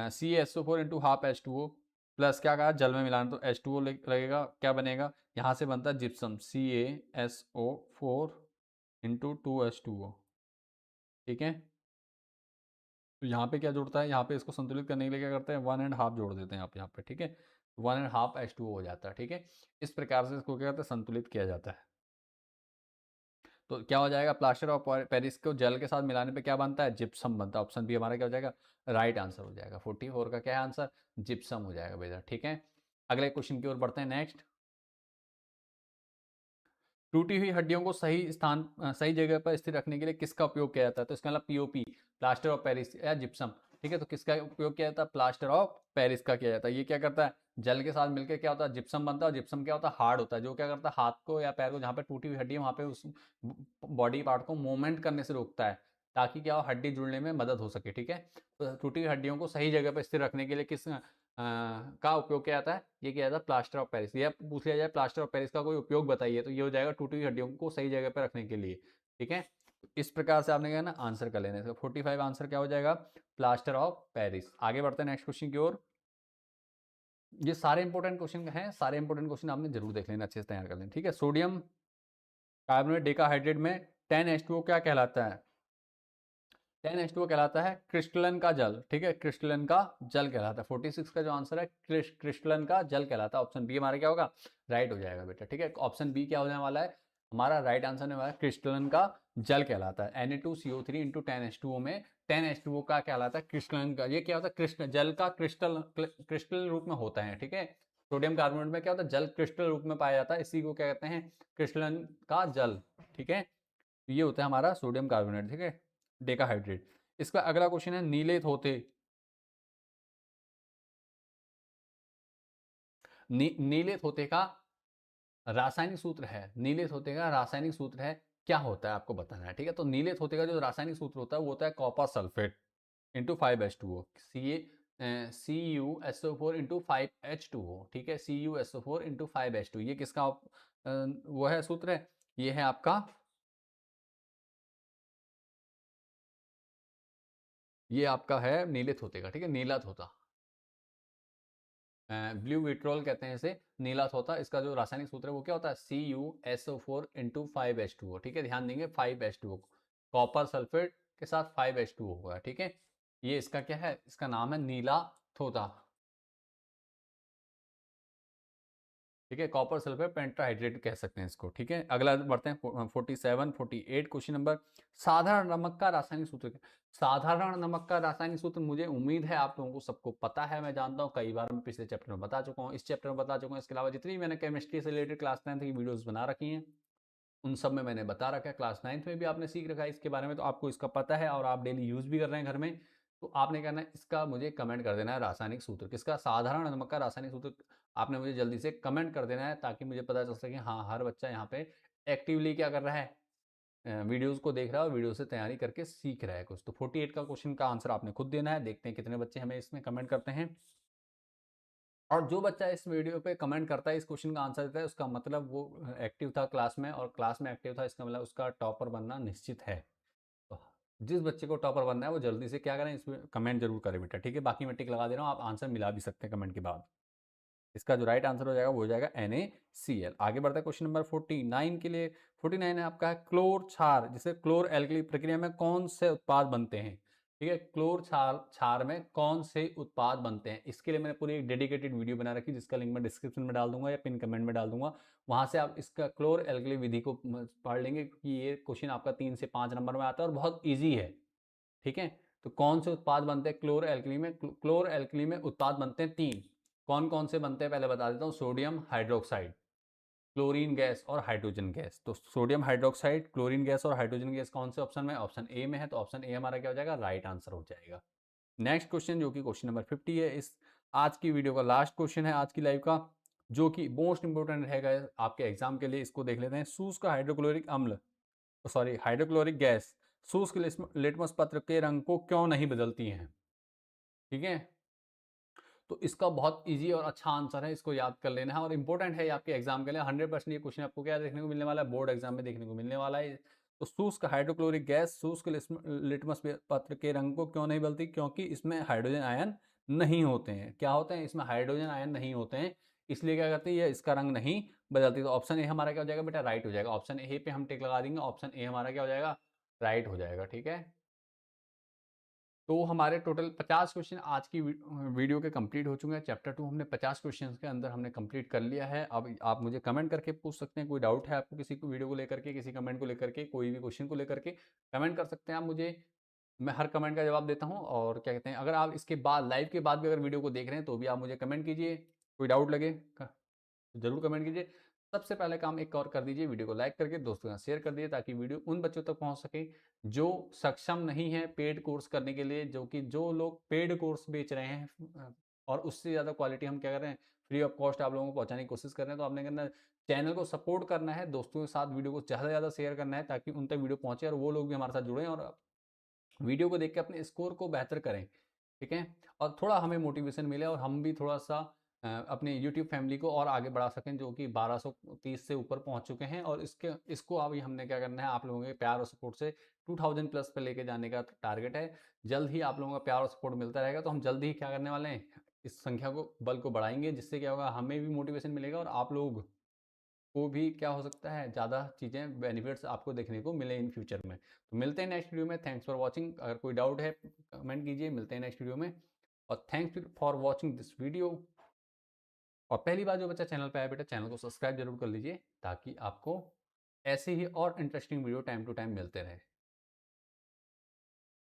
CaSO4 into half H2O plus क्या कहा, जल में मिलाना, तो H2O लगेगा, क्या बनेगा, यहाँ से बनता है जिप्सम, CaSO4 इंटू 2H2O, ठीक है। तो यहाँ पे क्या जुड़ता है, यहाँ पे इसको संतुलित करने के लिए क्या करते हैं, 1.5 जोड़ देते हैं आप यहाँ पे, ठीक है, 1.5 H2O हो जाता है, ठीक है। इस प्रकार से इसको क्या कहते हैं, संतुलित किया जाता है। तो क्या हो जाएगा, प्लास्टर ऑफ पेरिस को जल के साथ मिलाने पे क्या बनता है, जिप्सम बनता है। ऑप्शन बी हमारा क्या हो जाएगा, राइट आंसर हो जाएगा। 44 का क्या है आंसर, जिप्सम हो जाएगा बेटा, ठीक है। अगले क्वेश्चन की ओर बढ़ते हैं, नेक्स्ट। टूटी हुई हड्डियों को सही जगह पर स्थिर रखने के लिए किसका उपयोग किया जाता है, तो इसका मतलब POP, प्लास्टर ऑफ पेरिस या जिप्सम, ठीक है। तो किसका उपयोग किया जाता है, प्लास्टर ऑफ पेरिस का किया जाता है। ये क्या करता है, जल के साथ मिलकर क्या होता है, जिप्सम बनता है, और जिप्सम क्या होता है, हार्ड होता है, जो क्या करता है, हाथ को या पैर को, जहाँ पे टूटी हुई हड्डी है वहाँ पे उस बॉडी पार्ट को मूवमेंट करने से रोकता है, ताकि क्या हो, हड्डी जुड़ने में मदद हो सके, ठीक है। तो टूटी हुई हड्डियों को सही जगह पर स्थिर रखने के लिए किस का उपयोग किया जाता है, ये किया जाता है प्लास्टर ऑफ पेरिस। ये पूछ लिया जाए प्लास्टर ऑफ पेरिस का कोई उपयोग बताइए, तो ये हो जाएगा टूटी हुई हड्डियों को सही जगह पर रखने के लिए, ठीक है। इस प्रकार से आपने क्या ना आंसर कर लेना है। 45 आंसर क्या हो जाएगा, प्लास्टर ऑफ पेरिस। आगे बढ़ते हैं नेक्स्ट क्वेश्चन की ओर। ये सारे इंपॉर्टेंट क्वेश्चन हैं, सारे इंपॉर्टेंट क्वेश्चन आपने जरूर देख लेना, अच्छे से तैयार कर लेना, ठीक है। सोडियम कार्बोनेट डेकाहाइड्रेट में 10H2O क्या कहलाता है, 10H2O कहलाता है क्रिस्टलन का जल, ठीक है, क्रिस्टलन का जल कहलाता है। 46 का जो आंसर है, क्रिस्टलन का जल कहलाता है। ऑप्शन बी हमारा क्या होगा, राइट हो जाएगा बेटा, ठीक है। ऑप्शन बी क्या होने वाला है, हमारा राइट आंसर होने वाला है, क्रिस्टलन का जल कहलाता है। Na2CO3 इंटू 10H2O में 10H2O का कहलाता है क्रिस्टलन का, ये क्या होता है, क्रिस्टल जल का क्रिस्टल रूप में होता है, ठीक है। सोडियम कार्बोनेट में क्या होता है, जल क्रिस्टल रूप में पाया जाता है, इसी को क्या कहते हैं, क्रिस्टलन का जल, ठीक है। ये होता है हमारा सोडियम कार्बोनेट, ठीक है, डेकाहाइड्रेट। इसका अगला क्वेश्चन है, नीले थोथे नीले तोते का रासायनिक सूत्र है, नीले तोते का रासायनिक सूत्र है, क्या होता है आपको बताना है, ठीक है। तो नीले तोते का जो रासायनिक सूत्र होता है वो होता है copper sulphate into 5H2O, CuSO4 into 5H2O, ठीक है, CuSO4 इंटू 5H2, ये किसका वो है सूत्र है, ये है आपका, ये आपका है नीले तोते का, ठीक है, नीला तोता, ब्लू विट्रोल कहते हैं इसे, नीला तोता। इसका जो रासायनिक सूत्र है वो क्या होता है, CuSO4 इंटू 5H2O, ठीक है, ध्यान देंगे 5H2O, कॉपर सल्फेट के साथ 5H2O होगा, ठीक है। ये इसका क्या है, इसका नाम है नीला तोता, ठीक है, कॉपर सल्फेट पेंटाहाइड्रेट कह सकते हैं इसको, ठीक है। अगला बढ़ते हैं 47 48 क्वेश्चन नंबर, साधारण नमक का रासायनिक सूत्र क्या? साधारण नमक का रासायनिक सूत्र मुझे उम्मीद है आप लोगों को सबको पता है, मैं जानता हूँ कई बार मैं पिछले चैप्टर में बता चुका हूँ, इस चैप्टर में बता चुका हूँ, इसके अलावा जितनी मैंने केमिस्ट्री से रिलेटेड क्लास 9 की वीडियोस बना रखी हैं उन सब में मैंने बता रखा है, क्लास 9 में भी आपने सीख रखा है इसके बारे में, तो आपको इसका पता है और आप डेली यूज भी कर रहे हैं घर में। तो आपने करना है, इसका मुझे कमेंट कर देना है रासायनिक सूत्र किसका, साधारण नमक का रासायनिक सूत्र आपने मुझे जल्दी से कमेंट कर देना है, ताकि मुझे पता चल सके हाँ हर बच्चा यहाँ पे एक्टिवली क्या कर रहा है, वीडियोस को देख रहा है और वीडियो से तैयारी करके सीख रहा है कुछ। तो 48 का क्वेश्चन का आंसर आपने खुद देना है, देखते हैं कितने बच्चे हमें इसमें कमेंट करते हैं। और जो बच्चा इस वीडियो पे कमेंट करता है, इस क्वेश्चन का आंसर देता है, उसका मतलब वो एक्टिव था क्लास में, और क्लास में एक्टिव था, इसका मतलब उसका टॉपर बनना निश्चित है। तो जिस बच्चे को टॉपर बनना है वो जल्दी से क्या करें, इसमें कमेंट जरूर करें बेटा, ठीक है। बाकी मैं टिक लगा दे रहा हूँ, आप आंसर मिला भी सकते हैं कमेंट के बाद। इसका जो राइट आंसर हो जाएगा वो हो जाएगा NaCl। आगे बढ़ता है क्वेश्चन नंबर 49 के लिए। 49 है आपका है क्लोर क्षार, जिसे क्लोर एल्कली प्रक्रिया में कौन से उत्पाद बनते हैं, ठीक है, क्लोर क्षार क्षार में कौन से उत्पाद बनते हैं, इसके लिए मैंने पूरी एक डेडिकेटेड वीडियो बना रखी, जिसका लिंक मैं डिस्क्रिप्शन में डाल दूंगा या पिन कमेंट में डाल दूंगा, वहां से आप इसका क्लोर एल्कली विधि को पढ़ लेंगे, क्योंकि ये क्वेश्चन आपका 3 से 5 नंबर में आता है और बहुत ईजी है, ठीक है। तो कौन से उत्पाद बनते हैं क्लोर एल्कली में, क्लोर एल्कली में उत्पाद बनते हैं 3, कौन कौन से बनते हैं पहले बता देता हूँ, सोडियम हाइड्रोक्साइड, क्लोरीन गैस और हाइड्रोजन गैस। तो सोडियम हाइड्रोक्साइड, क्लोरीन गैस और हाइड्रोजन गैस कौन से ऑप्शन में, ऑप्शन ए में है, तो ऑप्शन ए हमारा क्या हो जाएगा, राइट आंसर हो जाएगा। नेक्स्ट क्वेश्चन जो कि क्वेश्चन नंबर 50 है, इस आज की वीडियो का लास्ट क्वेश्चन है आज की लाइव का, जो कि मोस्ट इंपोर्टेंट रहेगा आपके एग्जाम के लिए, इसको देख लेते हैं। शुष्क हाइड्रोक्लोरिक अम्ल, सॉरी हाइड्रोक्लोरिक गैस शुष्क लिटमस पत्र के रंग को क्यों नहीं बदलती हैं, ठीक है। तो इसका बहुत इजी और अच्छा आंसर है, इसको याद कर लेना है और इंपॉर्टेंट है आपके एग्जाम के लिए, 100% ये क्वेश्चन आपको क्या देखने को मिलने वाला है, बोर्ड एग्जाम में देखने को मिलने वाला है। तो शुष्क हाइड्रोक्लोरिक गैस शुष्क लिटमस पत्र के रंग को क्यों नहीं बदलती, क्योंकि इसमें हाइड्रोजन आयन नहीं होते हैं, क्या होते हैं, इसमें हाइड्रोजन आयन नहीं होते हैं, इसलिए क्या करती है, इसका रंग नहीं बदलती। तो ऑप्शन ए हमारा क्या हो जाएगा बेटा, राइट हो जाएगा, ऑप्शन ए पे हम टिक लगा देंगे, ऑप्शन ए हमारा क्या हो जाएगा, राइट हो जाएगा, ठीक है। तो हमारे टोटल 50 क्वेश्चन आज की वीडियो के कंप्लीट हो चुके हैं। चैप्टर 2 हमने 50 क्वेश्चन के अंदर हमने कंप्लीट कर लिया है। अब आप मुझे कमेंट करके पूछ सकते हैं, कोई डाउट है आपको किसी को वीडियो को लेकर के, किसी कमेंट को लेकर के, कोई भी क्वेश्चन को लेकर के कमेंट कर सकते हैं आप मुझे, मैं हर कमेंट का जवाब देता हूँ। और क्या कहते हैं, अगर आप इसके बाद लाइव के बाद भी अगर वीडियो को देख रहे हैं तो भी आप मुझे कमेंट कीजिए, कोई डाउट लगे जरूर कमेंट कीजिए। सबसे पहले काम एक और कर दीजिए, वीडियो को लाइक करके दोस्तों के साथ शेयर कर दीजिए, ताकि वीडियो उन बच्चों तक पहुंच सके जो सक्षम नहीं है पेड कोर्स करने के लिए, जो लोग पेड कोर्स बेच रहे हैं और उससे ज़्यादा क्वालिटी हम क्या कर रहे हैं, फ्री ऑफ कॉस्ट आप लोगों को पहुंचाने की कोशिश कर रहे हैं। तो आपने करना, चैनल को सपोर्ट करना है, दोस्तों के साथ वीडियो को ज़्यादा से ज़्यादा शेयर करना है, ताकि उन तक वीडियो पहुंचे और वो लोग भी हमारे साथ जुड़ें और वीडियो को देख के अपने स्कोर को बेहतर करें, ठीक है। और थोड़ा हमें मोटिवेशन मिले और हम भी थोड़ा सा अपने YouTube फैमिली को और आगे बढ़ा सकें, जो कि 1230 से ऊपर पहुंच चुके हैं। और इसको अभी हमने क्या करना है, आप लोगों के प्यार और सपोर्ट से 2000 प्लस पे लेके जाने का टारगेट है। जल्द ही आप लोगों का प्यार और सपोर्ट मिलता रहेगा, तो हम जल्द ही क्या करने वाले हैं, इस संख्या को बल को बढ़ाएंगे, जिससे क्या होगा, हमें भी मोटिवेशन मिलेगा और आप लोग को भी क्या हो सकता है, ज़्यादा चीज़ें बेनिफिट्स आपको देखने को मिले इन फ्यूचर में। तो मिलते हैं नेक्स्ट वीडियो में, थैंक्स फॉर वॉचिंग। अगर कोई डाउट है कमेंट कीजिए, मिलते हैं नेक्स्ट वीडियो में, और thanks for watching this video. और पहली बार जो बच्चा चैनल पे आया बेटा, चैनल को सब्सक्राइब जरूर कर लीजिए, ताकि आपको ऐसे ही और interesting video time to time मिलते रहे।